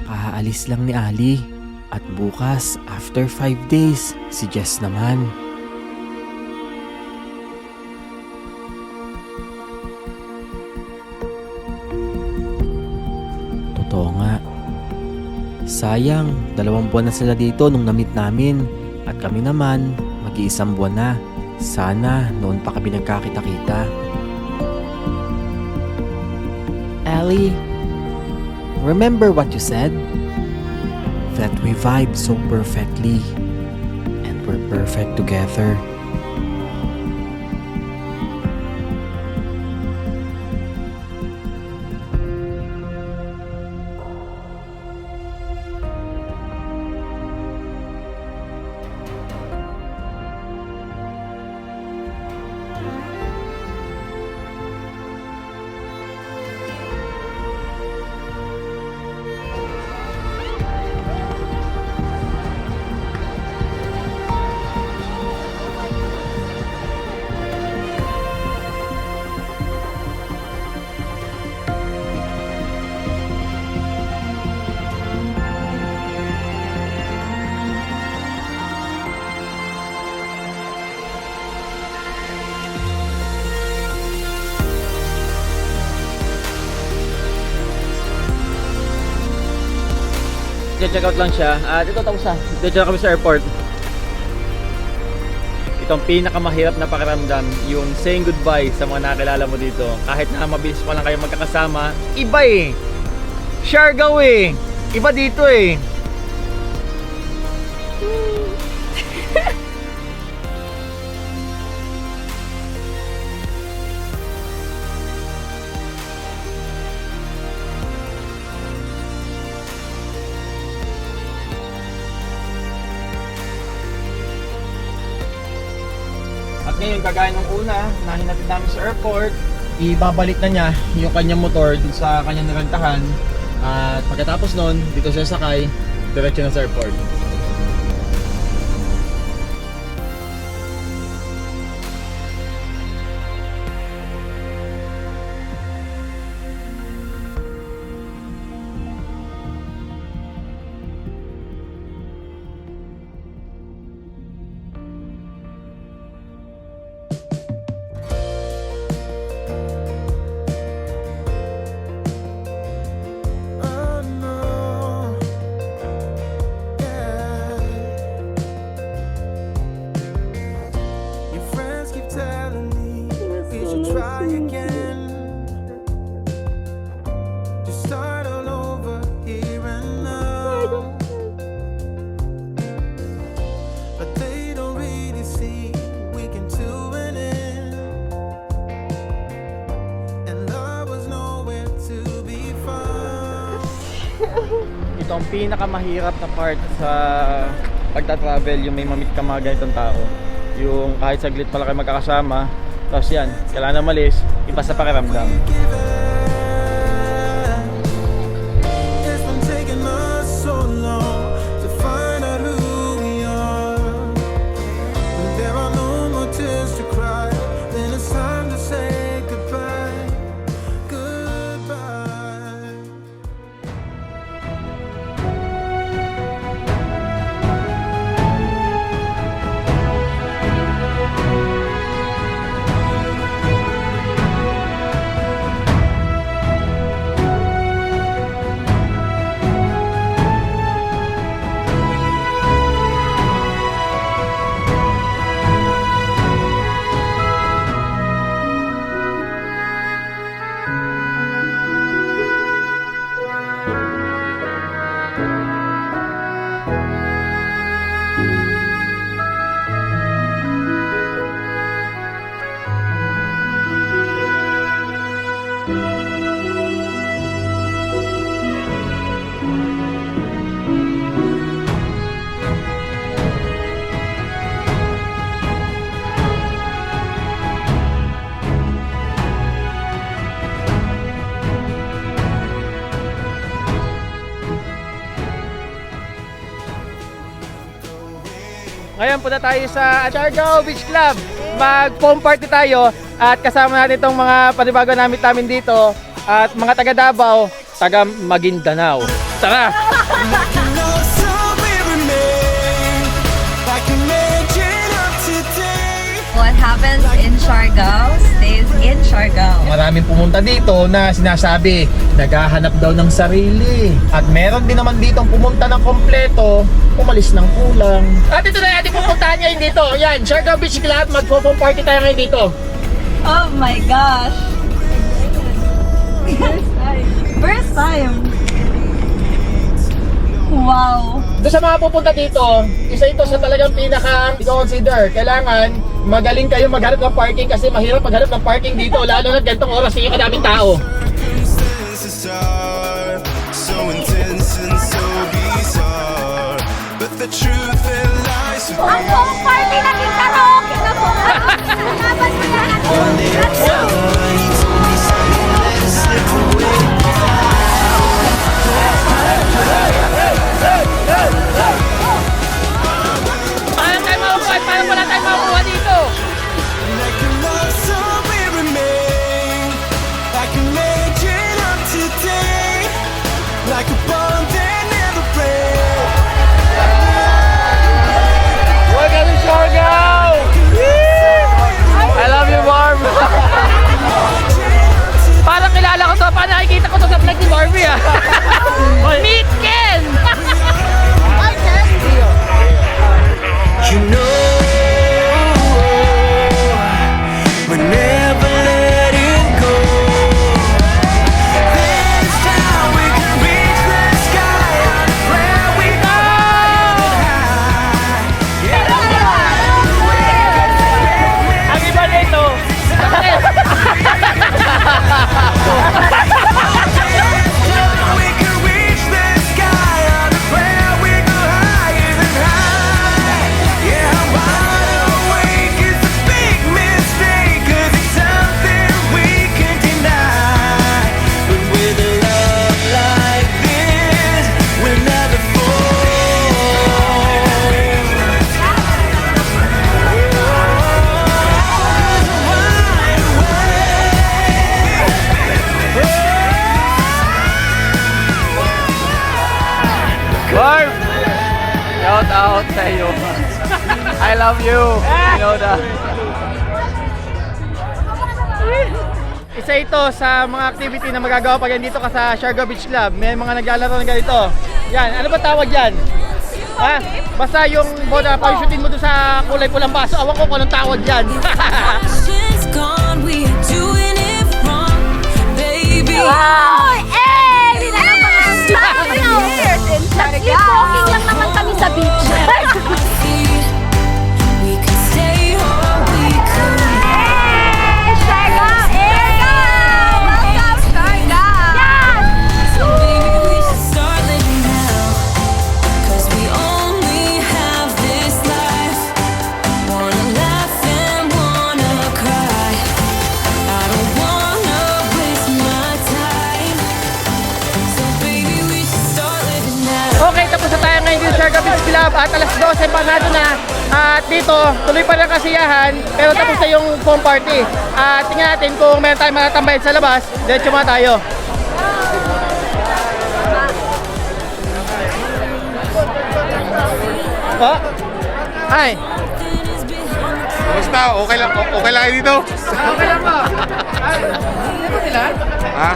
Kakaalis lang ni Ali at bukas after 5 days si Jess naman. Totoo nga, Sayang, 2 buwan na sila dito nung na-meet namin. At kami naman, mag-iisang buwan na. Sana noon pa kami nagkakita-kita. Ellie, remember what you said? That we vibe so perfectly. And we're perfect together. Check out lang siya. Dito tapos na. Dito na kami sa airport. Itong pinakamahirap na pakiramdam, yung saying goodbye sa mga nakilala mo dito. Kahit na mabilis pa lang kayo magkakasama, iba eh. Siargao eh. Iba dito eh. At ngayon, kagaya nung una, na hinatid namin sa airport, ibabalik na niya yung kanyang motor dun sa kanyang narantahan. At pagkatapos nun, dito siya sakay, diretso na sa airport. Oh no, yeah. Your friends keep telling me we should try again. Just start all over here and now. But they don't really see we can do it in. And love was nowhere to be found. Ito ang pinakamahirap na part sa pagta-travel, yung may mamit ka mga ganitong tao. Yung kahit saglit pala kayo magkakasama, tapos yan, kailangan na malis, iba sa pakiramdam. It's been taking us so long to find out who we are. When there are no more tears to cry, then it's time to say goodbye. Goodbye. Ngayon punta tayo sa Siargao Beach Club. Mag-foam party tayo at kasama natin itong mga panibago namin dito at mga taga Davao, taga Maguindanao. Tara! Making love so we remain, like a legend of today. What What happens in Siargao stays in Siargao. Maraming pumunta dito na sinasabi, naghahanap daw ng sarili. At meron din naman dito pumunta ng kompleto, umalis ng kulang. At ito na ating pupuntahan ngayon dito. Yan, Siargao Beach Club, magpo-foam party tayo ngayon dito. Oh my gosh. First time. Wow. Doon sa mga pupunta dito, isa ito sa talagang pinaka i-consider. Kailangan magaling kayo maghanap ng parking kasi mahirap maghanap ng parking dito lalo na ganitong oras yung kadaming tao. So intense and so bizarre, but the truth it lies Ang buong party naging karaoke na po. Laban mo lahat. Let's go. Paano tayo makukuha? Paano wala tayo makukuha dito? like a love song we remain, like a legend of today, like a bond that never breaks. Welcome to Siargao! I love you, Barb! Parang kilala ko to, paano nakikita ko to sa vlog ni Barbie ah? Meet Ken! You know, we're never letting go. This time we can reach the sky on a prayer we go. Ang iba nito! We can reach the sky on a prayer we go higher than high. Yeah, I'm wide awake. It's a big mistake, 'cause it's something we can deny. But with a love like this, we'll never Barb! Shout out sa iyo. I love you. You know that. Isa ito sa mga activity na magagawa pag dito ka sa Siargao Beach Club. May mga naglalaro na ganito. Yan, ano ba tawag yan? Ha? Basta yung bola, pag-shootin mo doon sa kulay pulang baso, awan ko kung anong tawag yan. She's gone, we're doing it wrong, baby. Oh, eh! Hindi na lang mga Nag-sleepwalking lang naman kami sa beach. We could stay or we could. Siargao! Welcome, Siargao! So maybe we should start living now, 'cause we only have this life. Wanna laugh and wanna cry. I don't wanna waste my time. So baby we should start living now. Okay, tapos na tayo ngayon dito sa Siargao Beach Club at alas 12 pasado na. At dito, tuloy pa rin ang kasiyahan, pero tapos na yung foam party. At tingnan natin kung meron tayong matatambayan sa labas. Diretso muna tayo. Oh? Ay, Basta, okay lang kayo dito? okay lang ba? Ay, hindi ba sila? Ha?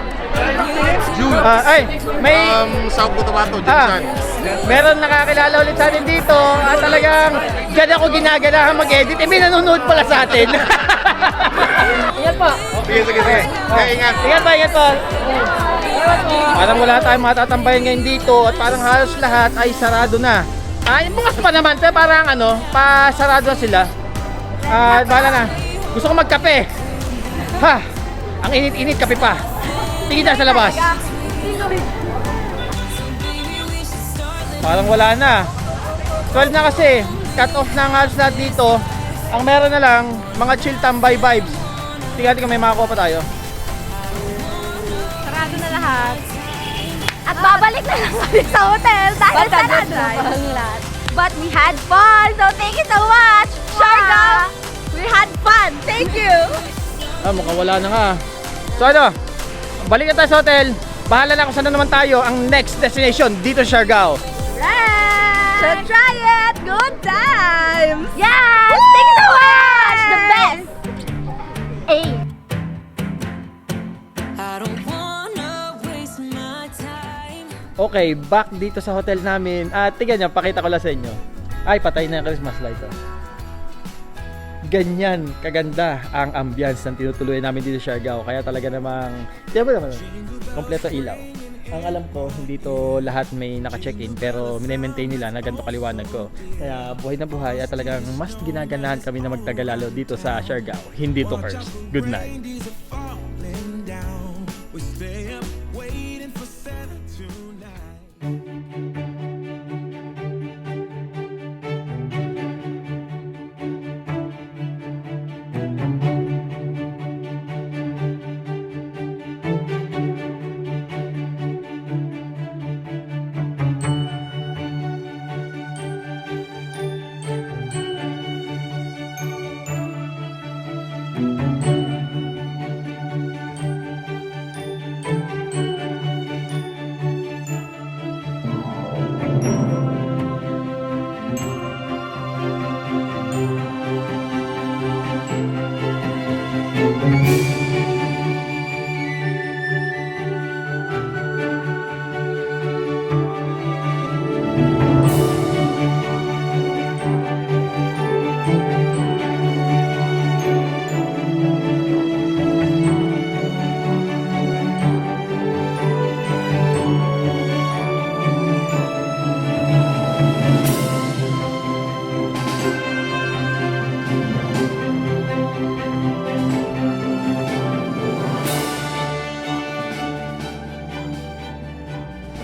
June. Ay, may... South Cotabato, Ah, Jensen. meron nakakilala ulit sa atin dito at talagang dyan ako ginaganahan mag-edit. May nanonood pala sa atin. Ingat po. Sige. Kaya ingat. Ingat po. Parang wala tayong matatambayan ngayon dito at parang halos lahat ay sarado na. Yung bukas pa naman, pero parang pasarado na sila. Bahala na. Gusto ko magkape. Ha! Ang init-init, kape pa. Tingin tayo sa labas. Parang wala na. 12 na kasi. Cut off na ang halos lahat dito. Ang meron na lang, mga chill tambay vibes. Tingnan natin kung may makakuha pa tayo. Sarado na lahat. At babalik na lang kami sa hotel dahil sarado ang lahat. But we had fun, so thank you so much, Siargao. We had fun. Thank you. Mukhang wala na nga. So balik na tayo sa hotel. Bahala na kung saan na naman tayo ang next destination dito sa Siargao. Right. So try it. Good times. Yes. Thank you so much. Beach, the best! Hey! I don't wanna waste my time. Okay, back dito sa hotel namin. At tingnan nyo, pakita ko lang sa inyo. Ay, patay na yung Christmas light. Oh. Ganyan kaganda ang ambience ng tinutuluyan namin dito sa Siargao. Kaya talaga namang, di ba naman, kompleto ilaw. Ang alam ko, hindi to lahat may naka-check-in, pero mine-maintain nila na ganito kaliwanag ko. Kaya buhay na buhay at talagang mas ginaganahan kami na magtagalalo dito sa Siargao. Hindi to curse. Good night.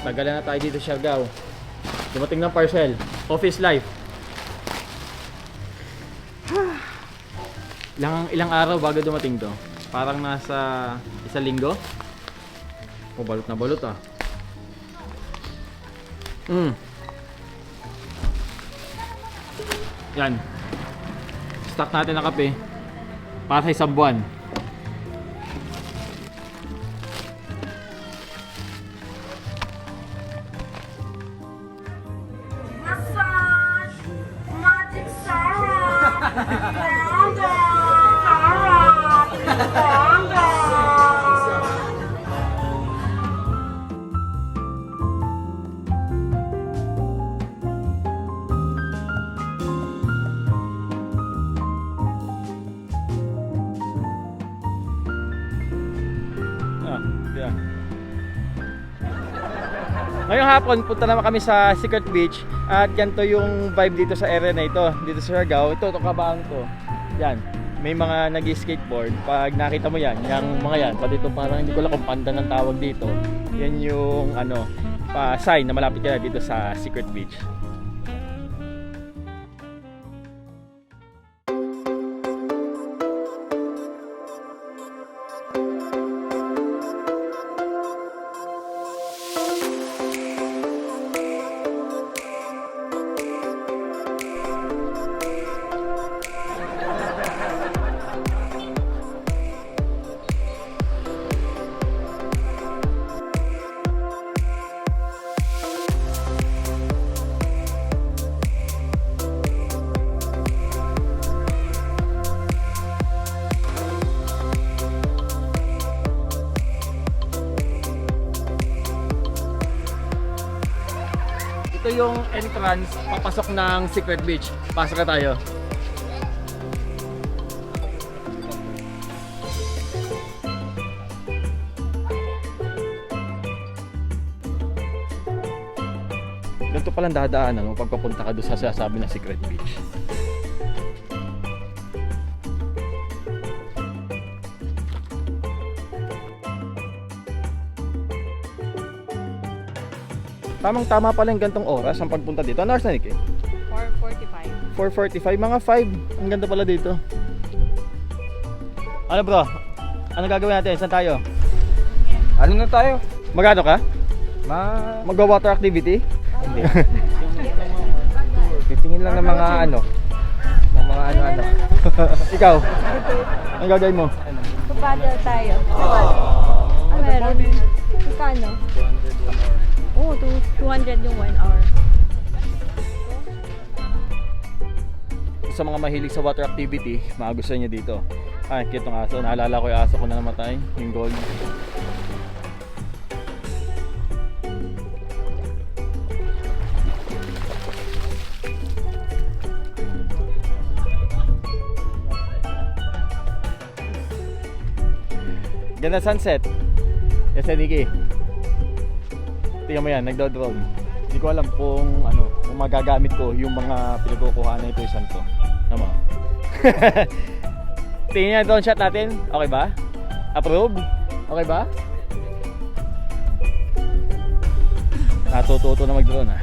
Tagalan na tayo dito sa Siargao. Dumating ng parcel. Office life. Ilang araw bago dumating to? Parang nasa 1 linggo. O, balot na balot ah. Yan. Stock natin na kape. Para sa 1 buwan. Ngayong hapon, punta naman kami sa Secret Beach at ganito yung vibe dito sa area na ito, dito sa Siargao. Ito kabaan to. Yan, may mga nag-skateboard. Pag nakita mo yan, yung mga yan, pati ito parang hindi ko lang kung panda ng tawag dito. Yan yung ano, sign na malapit ka na dito sa Secret Beach. Ito yung entrance papasok ng Secret Beach. Pasok na tayo. Ganito palang dadaanan mo pagpapunta ka doon sa sasabi na Secret Beach. Tamang-tama pala yung gantong oras ang pagpunta dito. Ano oras na, Nick? 4:45. 4:45, mga 5. Ang ganda pala dito. Ano bro? Ano gagawin natin? Saan tayo? Ano na tayo? Magano ka? Mag-water activity? Hindi. Titingin lang ng mga ano. Ng mga ano-ano. Ikaw? Ang gagawin mo? Papadal tayo. Ah, meron. Magkano? Oo, 200 yung 1 hour. sa mga mahilig sa water activity, magustuhan niyo dito. Ay, cute ng aso. Naalala ko yung aso ko na namatay, yung gold. Ganda sunset. Yes, Nikki. Tingnan mo yan, nagdo-drone. Hindi ko alam kung ano, kung magagamit ko yung mga pinagkukuhaan na ito yung santo. Tama. Tingnan niya drone shot natin. Okay ba? Approve? Okay ba? Natututo na mag-drone ha.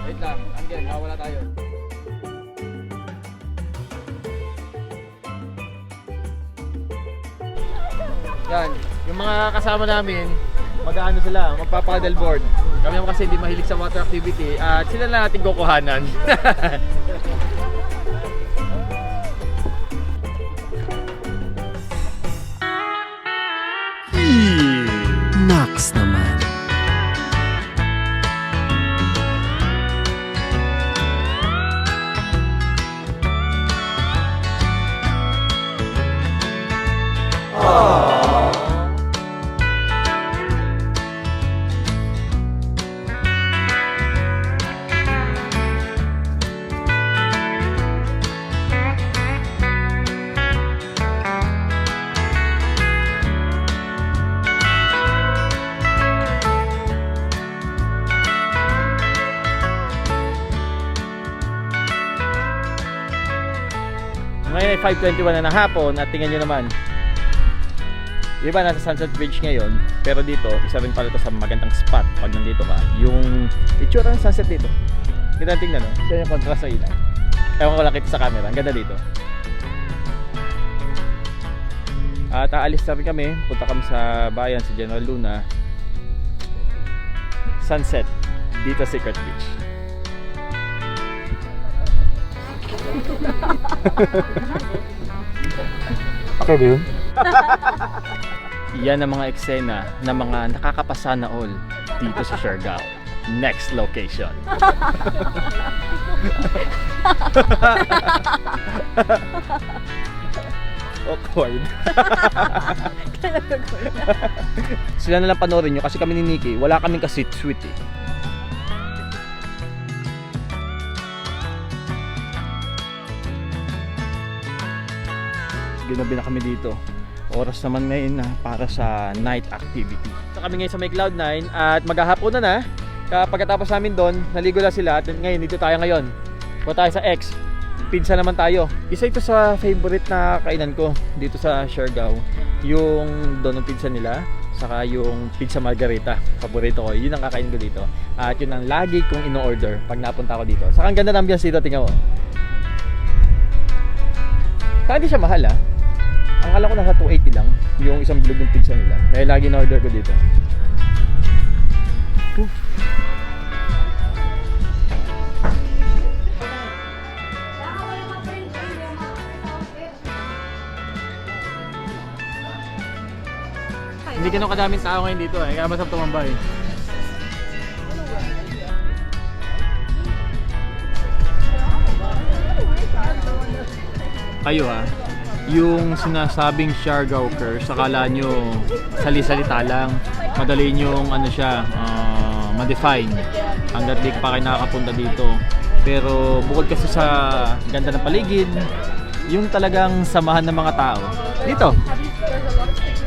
Wait lang. Angel, nawala tayo. Yan, yung mga kasama namin, mag-ano sila, magpa-paddleboard. Kami naman kasi hindi mahilig sa water activity at sila na natin kukuhanan. Naks naman. Ngayon ay 5:21 na ng hapon at tingnan nyo naman. Di ba nasa Sunset Bridge ngayon, pero dito, isa rin pala ito sa magandang spot pag nandito ka. Yung itsura ng sunset dito. Kita tingnan no? Siya yung contrast sa ilaw. Ewan ko lang kita sa camera, ang ganda dito. At aalis na rin kami, punta kami sa bayan sa General Luna. Sunset, dito Secret Beach. Okay ba yun? Yan ang mga eksena na mga nakakapasana all dito sa Siargao. Next location. Awkward. Sila na lang panoorin nyo kasi kami ni Nikki, wala kaming ka-sweet eh. Ginabi na kami dito. Oras naman ngayon na para sa night activity. So kami ngayon sa may Cloud9 at maghahapon na. Pagkatapos namin doon, naligo na sila at ngayon dito tayo ngayon. Punta tayo sa X. Pizza naman tayo. Isa ito sa favorite na kainan ko dito sa Siargao. Yung doon ng pizza nila, saka yung pizza margarita. Paborito ko. Yun ang kakainin ko dito. At yun ang lagi kong ino-order pag napunta ako dito. Saka ang ganda ng ambiance dito, tingnan mo. Saka hindi siya mahal ah. Ang alam ko nasa 280 lang yung isang bilog ng pizza nila. Kaya lagi na-order ko dito. Hindi ganun kadaming tao ngayon dito eh. Kaya masarap tumambay. Kayo ha, yung sinasabing Siargao curse, akala nyo sali-salita lang, madali nyong ano siya, ma-define hanggat di pa kayo nakakapunta dito. Pero bukod kasi sa ganda ng paligid, yung talagang samahan ng mga tao dito,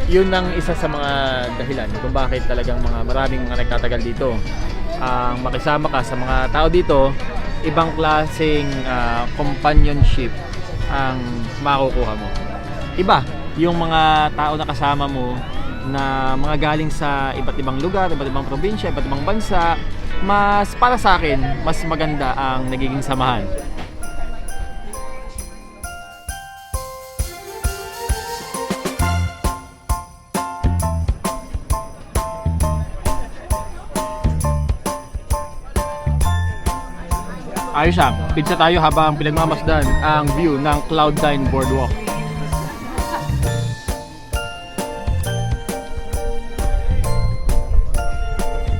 yun ang isa sa mga dahilan kung bakit talagang maraming mga nagtatagal dito. Ang makisama ka sa mga tao dito, ibang klaseng companionship ang makukuha mo. Iba yung mga tao na kasama mo na mga galing sa iba't ibang lugar, iba't ibang probinsya, iba't ibang bansa. Mas para sa akin, mas maganda ang nagiging samahan. Ayos siya. Pizza tayo habang pinagmamasdan ang view ng Cloud9 Boardwalk.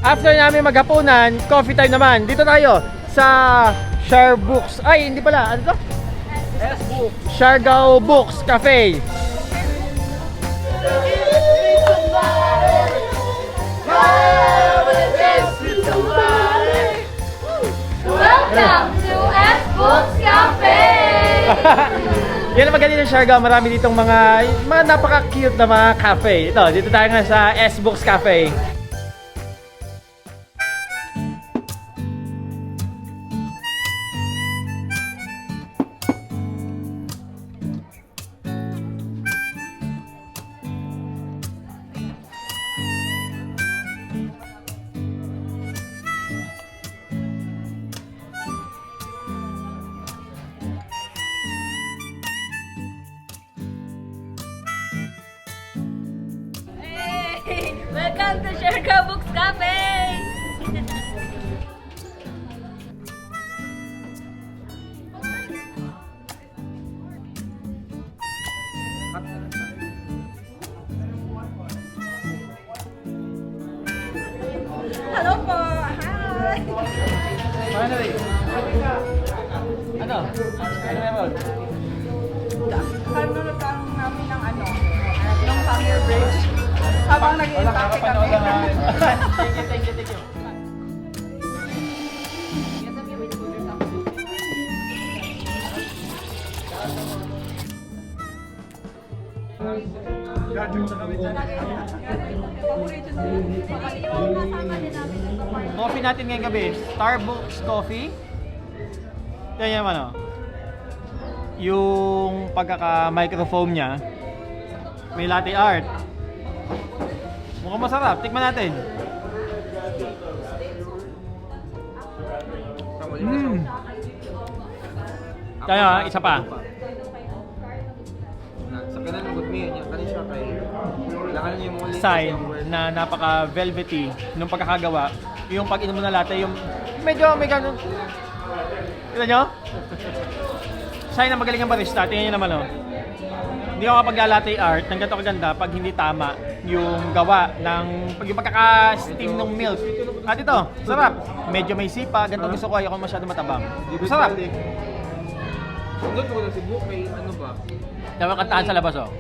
After namin maghapunan, coffee time naman. Dito tayo sa Starbucks. Ay, hindi pala. Ano to? Siargao Books Cafe. Welcome to S Books Cafe! Yan ang magaling ng Siargao. Marami ditong mga napaka-cute na mga cafe. Ito, dito tayo nga sa S Books Cafe. Hey! Welcome to Siargao Books Cafe! Hello po! Hi! Finally. Ano? Ano meron? Nanonood namin ng ng Fire Bridge. Habang nag-iintake kami. Thank you. Coffee natin ngayong gabi, Starbucks coffee. Yan yung ano. Yung pagkaka-microfoam niya, may latte art. Mukhang masarap, tikman natin. Tayo, isa pa. Sa kanan ng good meal niya, kanin siya kay kailangan niyo yung mga Sign na napaka-velvety nung pagkakagawa. Yung pag-inom mo na latte, yung medyo may ganun. Kita nyo? Sign na magaling ang barista. Tingnan nyo naman, oh. Hindi ako kapag-latte art ng ganito kaganda pag hindi tama yung gawa ng yung pagkaka-steam ng milk. At ito, sarap. Medyo may sipa. Ganito gusto ko. Ayoko masyado matabang. Sarap. Doon ko na si Book, may ano ba? Dapat kantahan sa labas, oh.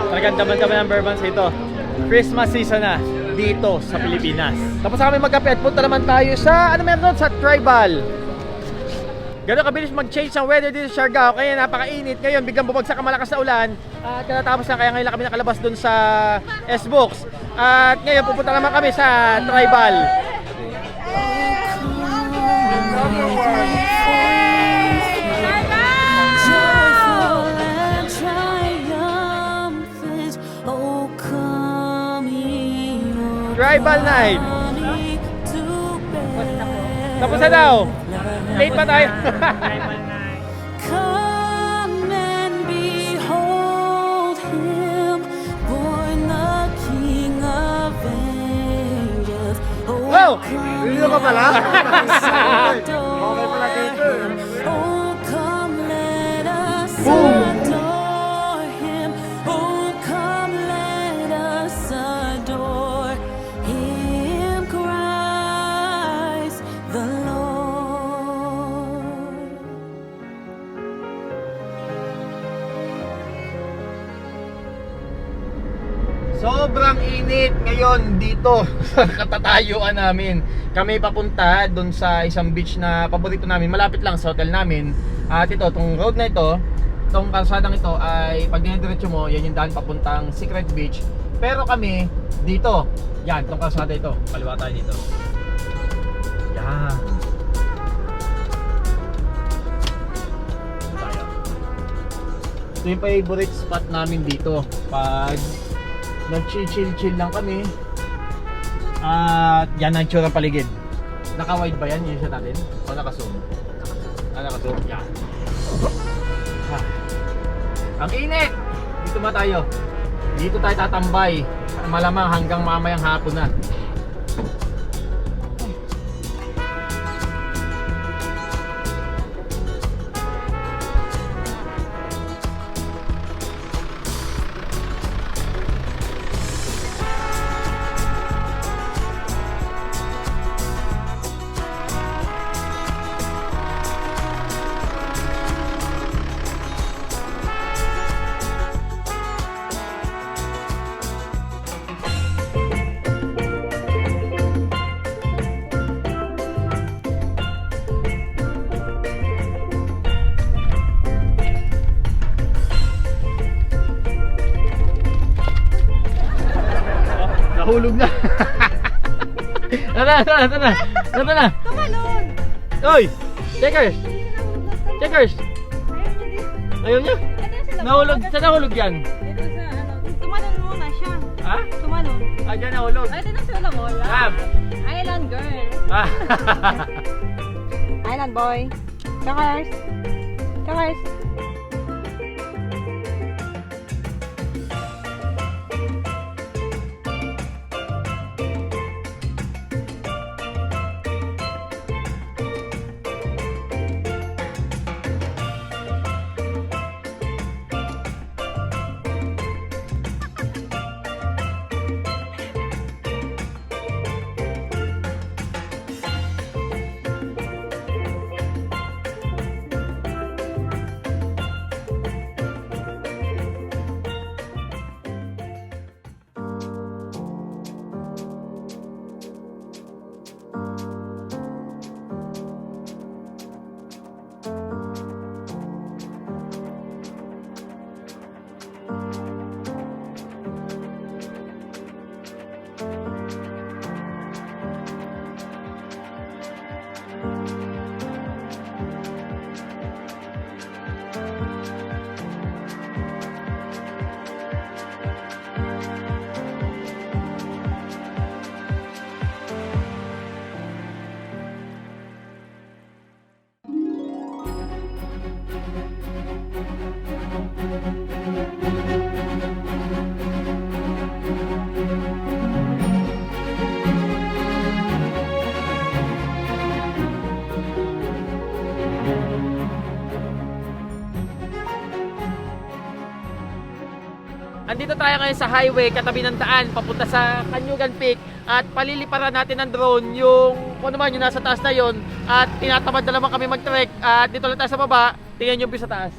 Talagang daman-daman ang Bourbons ito. Christmas season na dito sa Pilipinas. Tapos kami magkape at punta naman tayo sa, ano meron doon? Sa Tribal. Gano'n kabilis mag-change ang weather dito sa Siargao. Kaya napakainit. Ngayon, biglang bumagsak ang malakas na ulan. At katatapos na, kaya ngayon lang kami nakalabas doon sa S-Books. At ngayon, pupunta naman kami sa Tribal. Joyful and triumphant, oh come ye, oh Tribal night. honey, to bear. Tapos na daw. Late pa tayo. Come and behold him, born the King of Ages. Wow! Dito ka pala? Oh, come let us adore him. Oh, come let us adore him, Christ the Lord. Sobrang init ngayon dito sa katatayuan namin. Kami papunta doon sa isang beach na paborito namin. Malapit lang sa hotel namin. At ito, itong road na ito, itong kalsadang ito ay pag dinidiretso mo, yan yung daan papuntang Secret Beach. Pero kami dito, yan, itong kalsada ito. Kaliwa tayo dito. Yan. Ito tayo. Ito yung favorite spot namin dito. Pag nag-chill lang kami. At yan ang tsura paligid. Naka-wide ba yan? Yung shot natin? O naka-zoom? Naka-zoom. Yan. Ang init! Dito ba tayo? Dito tayo tatambay. Malamang hanggang mamayang hapon na. Nahulog na. Tara. Tumalon! Oy! Checkers! Checkers! Ayaw niya? Nahulog. Saan nahulog yan? Dito sa ano, tumalon muna siya. Ha? Tumalon. Ah, dyan nahulog. Ay, dito sa mo. Lab. Island girl. Ah. Island boy. Checkers. Checkers. Andito tayo ngayon sa highway katabi ng daan papunta sa Canyugan Peak at paliliparan natin ng drone yung kung ano man yung nasa taas na yon at tinatamad na naman kami mag-trek at dito lang tayo sa baba, tingnan yung view sa taas.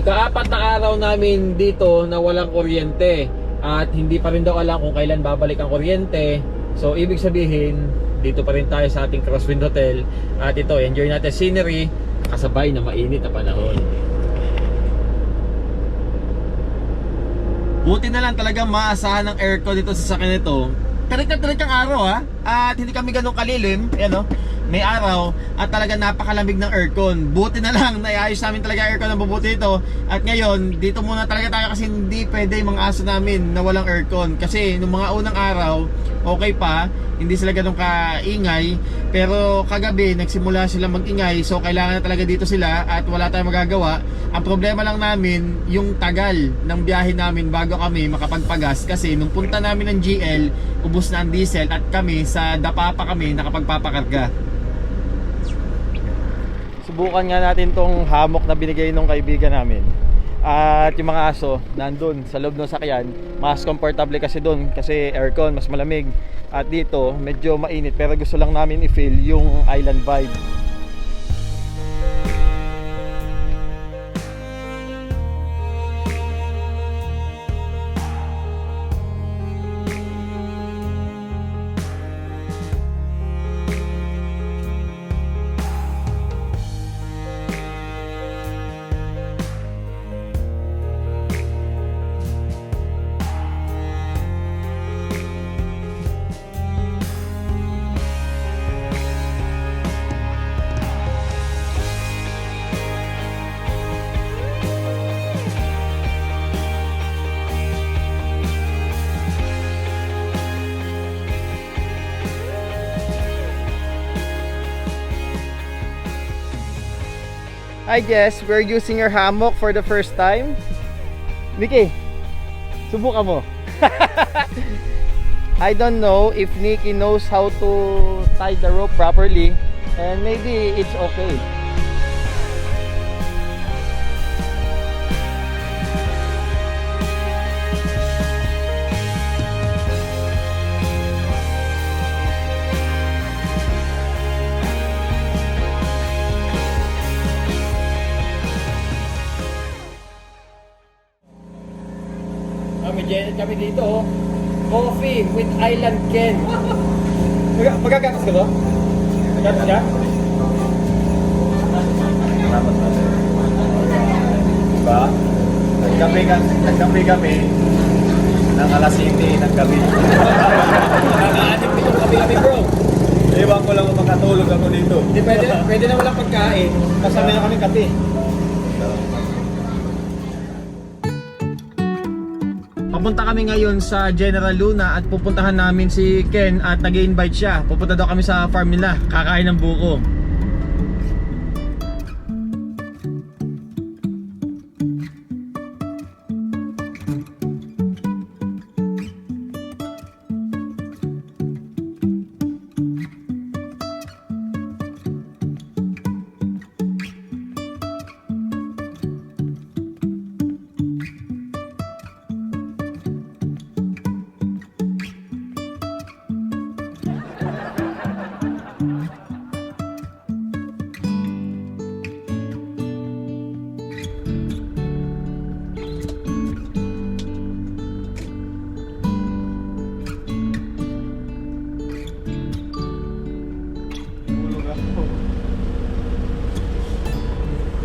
Ika-4 na araw namin dito na walang kuryente at hindi pa rin daw alam kung kailan babalik ang kuryente. So ibig sabihin, dito pa rin tayo sa ating Crosswind Hotel at ito, enjoy natin scenery kasabay na mainit na panahon. Buti na lang talagang maasahan ng aircon dito sa sakyan nito. Tarik-tarik ang araw ha. At hindi kami ganun kalilim. Ayan o. May araw at talaga napakalamig ng aircon. Buti na lang naiayos namin talaga aircon na mabuti ito. At ngayon, dito muna talaga tayo kasi hindi pwede yung mga aso namin na walang aircon. Kasi nung mga unang araw, okay pa. hindi sila ganun kaingay. Pero kagabi nagsimula sila magingay, so kailangan na talaga dito sila at wala tayong magagawa. Ang problema lang namin yung tagal ng biyahe namin bago kami makapagpagas, kasi nung punta namin ng GL ubos na ang diesel at kami sa Dapa pa kami nakapagpapakarga. Subukan nga natin tong hammock na binigay nung kaibigan namin. At yung mga aso nandun sa loob ng sakyan, mas comfortable kasi doon kasi aircon, mas malamig. At dito medyo mainit, pero gusto lang namin i-feel yung island vibe. I guess we're using your hammock for the first time. Nikki, subukan mo. I don't know if Nikki knows how to tie the rope properly, and maybe it's okay. May Janet kami dito, oh. Coffee with Island Ken. Magagatas ka ba? Magagatas ka? Diba? Nagkape kami ng alas 7 ng gabi. Nakakaanip dito kami bro. Iwan ko lang kung makatulog ako dito. Hindi, pwede na walang pagkain. Kasama na kami kape. Papunta kami ngayon sa General Luna at pupuntahan namin si Ken at nag-i-invite siya. Pupunta daw kami sa farm nila, kakain ng buko.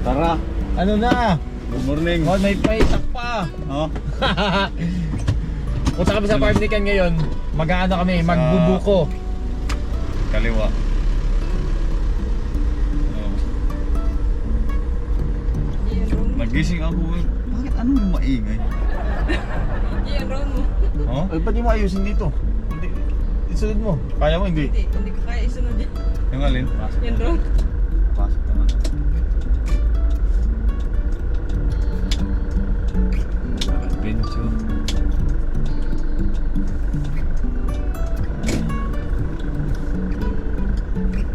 Tara, Ano na? good morning. Oh, may paisak pa. Oh, Punta kami sa farm ni Ken ngayon. Mag-aano kami, magbubuko. kaliwa. Oh. Nagising ako. Bakit ano yung maingay? Yan, Ron mo. Oh? Ay, ba't di mo ayusin dito? Hindi, isunod mo. Kaya mo, hindi. Hindi ko kaya isunod yan. Yung alin? Pasok. Yan, Ron. Pasok naman. Adventure.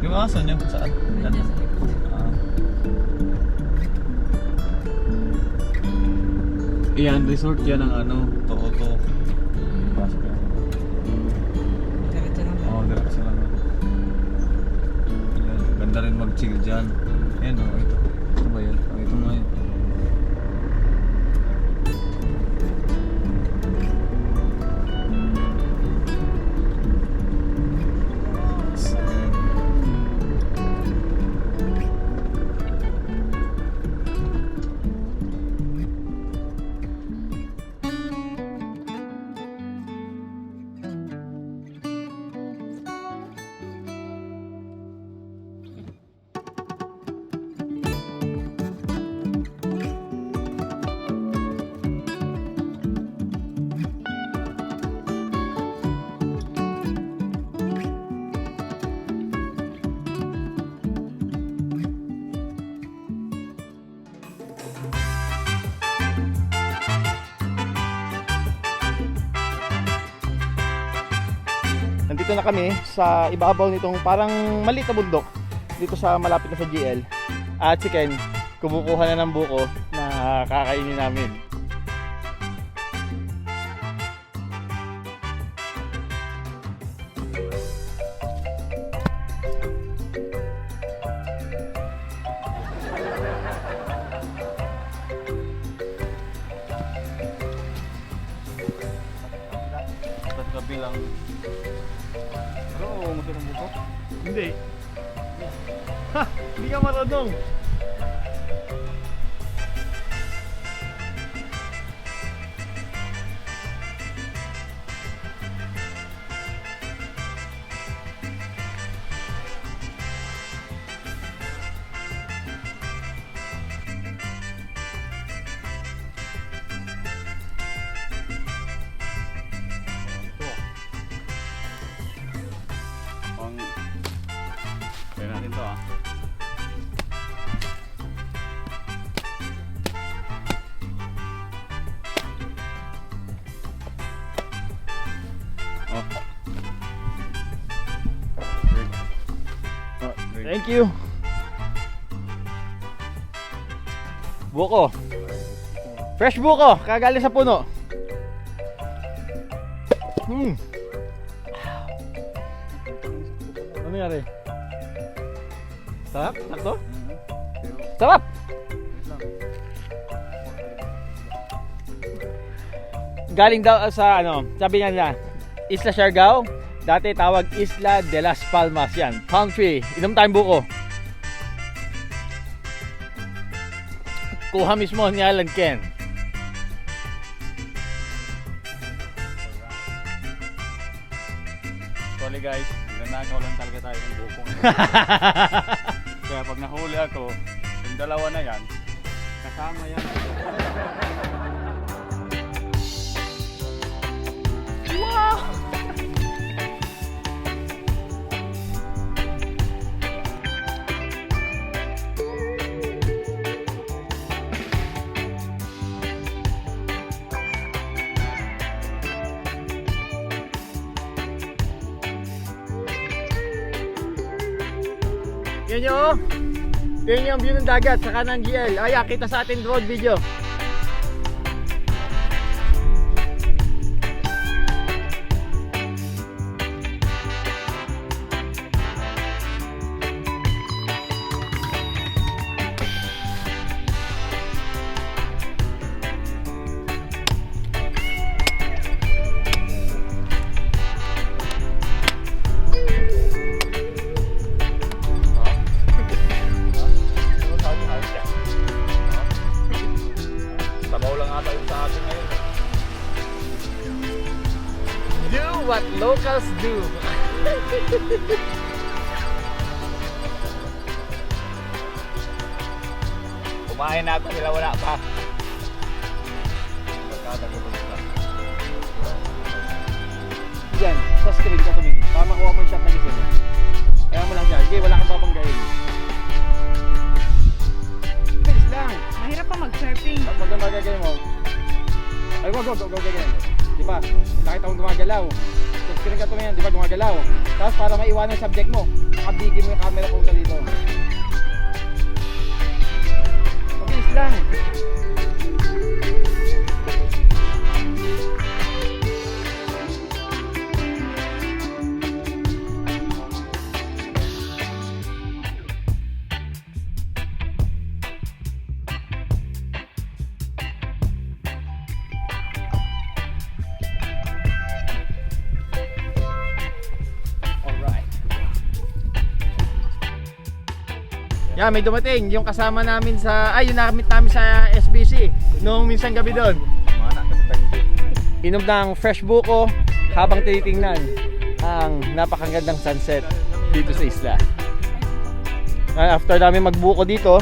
Yung aso niya, saan? Nandiyan sa likod. Ah. Iyan, resort yan ang ano. Toto. Pasok yan. Diretso lang. Oo, diretso lang. Yan, ganda rin mag-chill dyan. Ayan o, ito. Ito ba yan? Oh, ito nga yun. nandito na kami sa ibabaw nitong parang maliit na bundok dito sa malapit na sa GL. At si Ken, kumukuha na ng buko na kakainin namin. Sa gabi lang. Pero umutin ang buko. Hindi. Ha! Hindi ka marunong. Pang... Kaya natin to ah. Oh. Thank you. Buko. Fresh buko, kagaling sa puno. Ano nangyari? Sarap? Sakto? Sarap! Galing daw sa ano, sabi nga nila, Isla Siargao, dati tawag Isla de las Palmas yan. Palm tree. Inom tayong buko. Kuha mismo ni Alan Ken. Sorry guys, nanakaw lang talaga tayo ng buko. Kaya pag nahuli ako, yung dalawa na yan, kasama yan. Yan yun. Yan yung view ng dagat sa kanan GL. Ay, kita sa atin road video. Sabaw lang ata yung sa akin ngayon. Do what locals do. Kumain na ako, sila wala pa. Diyan, sa screen ka tumingin. Para makuha mo yung shot na gusto mo. Kaya mo lang dyan. Okay, wala kang babanggain. Bilis lang. Mahirap pa mag-surfing. Pag magagay mo. Ay, wag, ganyan. Di ba? Nakita kong gumagalaw. Sa screen ka tumingin, di ba gumagalaw? Tapos para maiwanan yung subject mo, nakabigin mo yung camera kung ka dito. Mabilis lang. Yeah, may dumating yung kasama namin sa yung nakamit namin sa SBC noong minsan gabi doon. Mana ka sa tanggi. Inom ng fresh buko habang tinitingnan ang napakagandang sunset dito sa isla. After namin magbuko dito,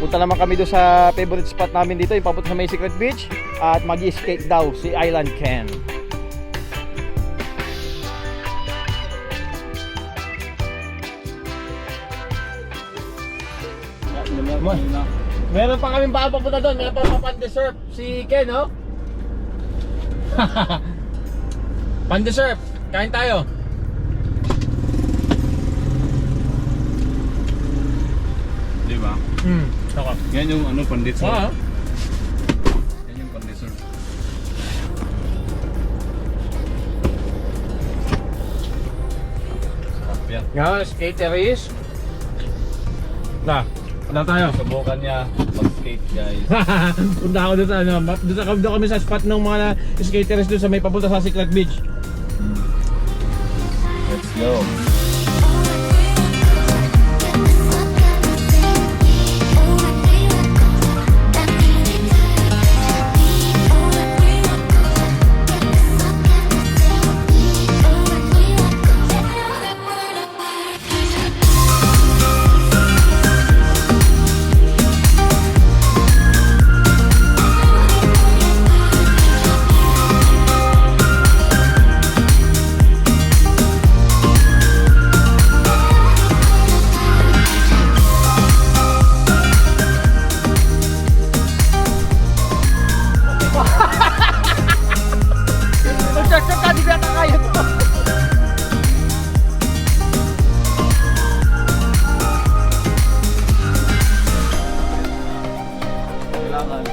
punta naman kami doon sa favorite spot namin dito, yung papunta sa May Secret Beach, at mag-skate daw si Island Ken. Meron pa kaming baka papunta doon, meron pa pan-deserve si Ken, no? Pan-deserve, kain tayo. Saka. Yan yung ano, pandit sir. Ah. Yan yung pandit sir. Yan. Yan, skateries. Na, wala tayo. Subukan niya mag-skate guys. Punta ako doon sa ano, doon kami sa spot ng mga skateries doon sa may papunta sa Secret Beach. Let's go. Magsasak ka, di ba kaya to? Kailangan.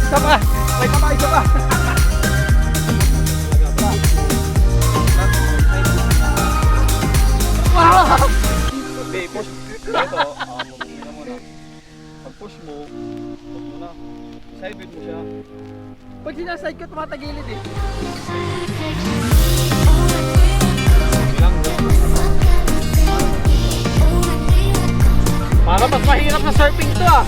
Isa pa! May kamay, isa pa! Okay, push. Ito, muna muna. Pag push mo, huwag mo na. Sideway mo siya. Pag sinaside ko, tumatagilid eh. Bilang Para mas mahirap na surfing to ah.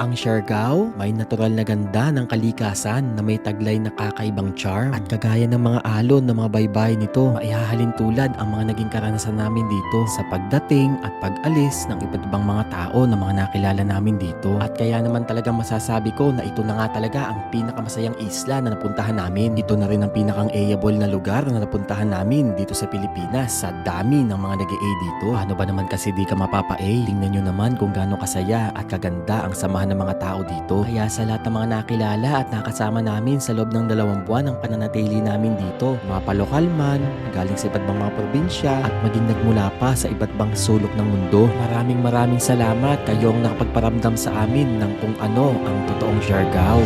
Ang Siargao, may natural na ganda ng kalikasan na may taglay na kakaibang charm at kagaya ng mga alon ng mga baybay nito, maihahalin tulad ang mga naging karanasan namin dito sa pagdating at pag-alis ng iba't ibang mga tao na mga nakilala namin dito. At kaya naman talagang masasabi ko na ito na nga talaga ang pinakamasayang isla na napuntahan namin. Ito na rin ang pinakang A-able na lugar na napuntahan namin dito sa Pilipinas sa dami ng mga nag-A dito. Ano ba naman kasi di ka mapapa-A? Tingnan nyo naman kung gaano kasaya at kaganda ang samahan ng mga tao dito. Kaya sa lahat ng mga nakilala at nakasama namin sa loob ng 2 buwan ng pananatili namin dito, mga palokal man, galing sa iba't ibang mga probinsya at maging nagmula pa sa iba't ibang sulok ng mundo. Maraming salamat kayong nakapagparamdam sa amin ng kung ano ang totoong Siargao.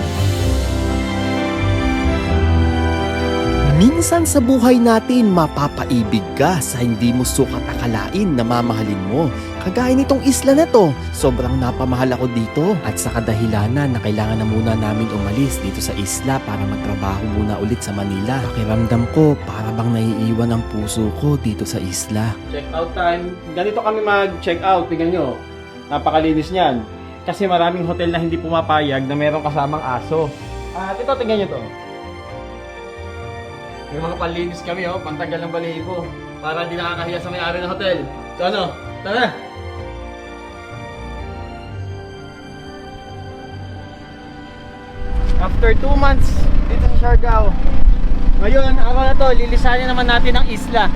Minsan sa buhay natin, mapapaibig ka sa hindi mo sukat akalain na mamahalin mo. Kagaya nitong isla na to, sobrang napamahal ako dito. At sa kadahilanan na kailangan na muna namin umalis dito sa isla para magtrabaho muna ulit sa Manila. Pakiramdam ko, para bang naiiwan ang puso ko dito sa isla. Check out time. Ganito kami mag-check out. Tingnan nyo. Napakalinis niyan. Kasi maraming hotel na hindi pumapayag na merong kasamang aso. At ito, tingnan nyo to. May mga panlinis kami, oh, pantanggal ng balahibo. Para hindi nakakahiya sa may-ari ng hotel. So ano, tara! After 2 months dito sa Siargao, ngayon, araw na to, lilisanin naman natin ang isla.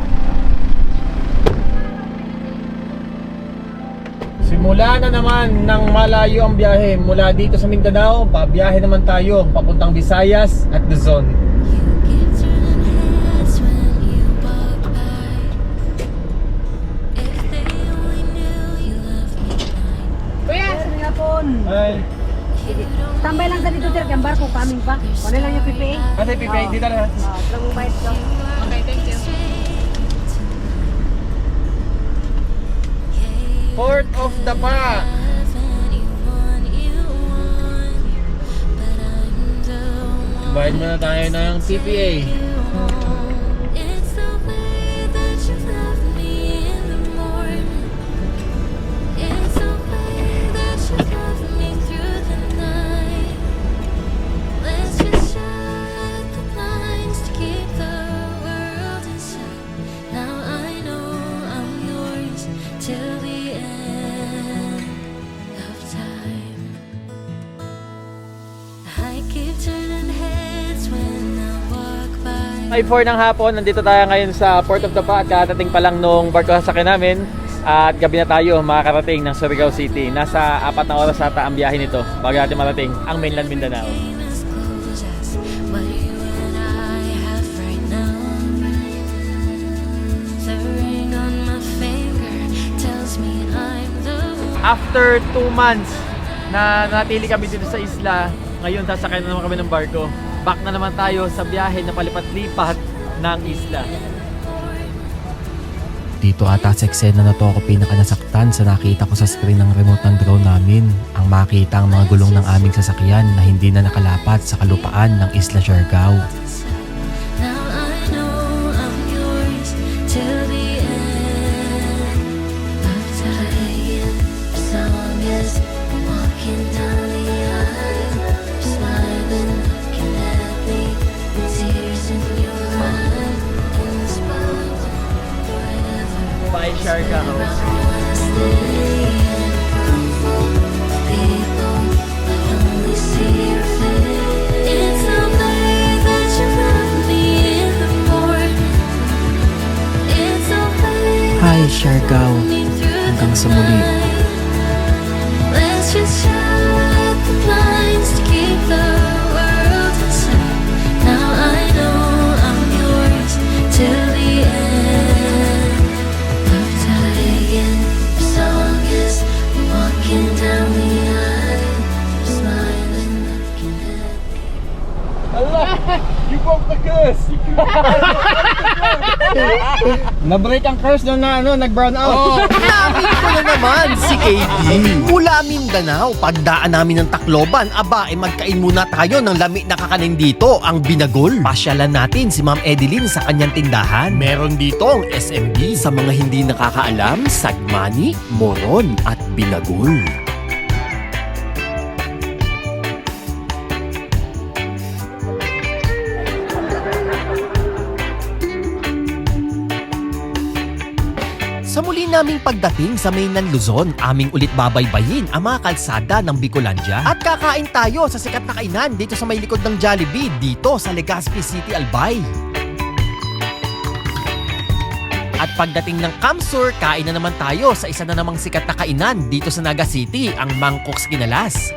Simula na naman ng malayo ang biyahe. Mula dito sa Mindanao, pabiyahe naman tayo papuntang Visayas at Luzon. Ay, Tambay lang sa dito, sir. Kaya barko coming back. Ano lang yung PPA? kasi PPA, dito lang. Lang mong bayad ka. Okay, thank you. Port of Dapa. Bayad muna tayo ng PPA. It's the way that you love me in the morning. It's the way that you love me through the night. Let's just shut the blinds to keep the world inside. Now I know I'm yours till the end of time. I keep turning heads when I walk by. Ay 4 ng hapon, nandito tayo ngayon sa Port of Dapa at katating pa lang nung barko sasakyan namin at gabi na tayo makakarating ng Surigao City. Nasa 4 na oras ata ang biyahe nito bago natin marating ang mainland Mindanao. As close as what you and I have right now. The ring on my finger tells me I'm the one. After 2 months na natili kami dito sa isla, ngayon sasakyan na naman kami ng barko. Back na naman tayo sa biyahe na palipat-lipat ng isla. Dito ata sa eksena na to ako pinakanasaktan sa nakita ko sa screen ng remote ng drone namin. Ang makita ang mga gulong ng aming sasakyan na hindi na nakalapat sa kalupaan ng Isla Siargao. Now I know I'm yours till the end of time. As long as I'm walking down the aisle, you're smiling, looking at me, with tears in your eyes, in the spot forever. Bye, Siargao. I wanna stay and prove people I only see your face. It's the way that you love me in the morning. It's the way Hi, Siargao. me through Hanggang the sa muli. night. Let's just shut the blinds to keep the world inside. Now I know I'm yours till the end of time. As long as I'm walking down the aisle, you're smiling, looking at me. Allah! You broke the curse! Na-break ang curse nung nag-brown out. Namin ko na naman si KD. Mula Mindanao, pagdaan namin ng Tacloban, magkain muna tayo ng lami na kakanin dito, ang Binagol. Pasyalan natin si Ma'am Edeline sa kanyang tindahan. Meron dito ang SMB sa mga hindi nakakaalam, Sagmani, Moron at Binagol. Sa muli naming pagdating sa mainland Luzon, aming ulit babaybayin ang mga kalsada ng Bicolandia at kakain tayo sa sikat na kainan dito sa may likod ng Jollibee dito sa Legazpi City, Albay. At pagdating ng Camsur, kain na naman tayo sa isa na namang sikat na kainan dito sa Naga City, ang Mangkok's Kinalas.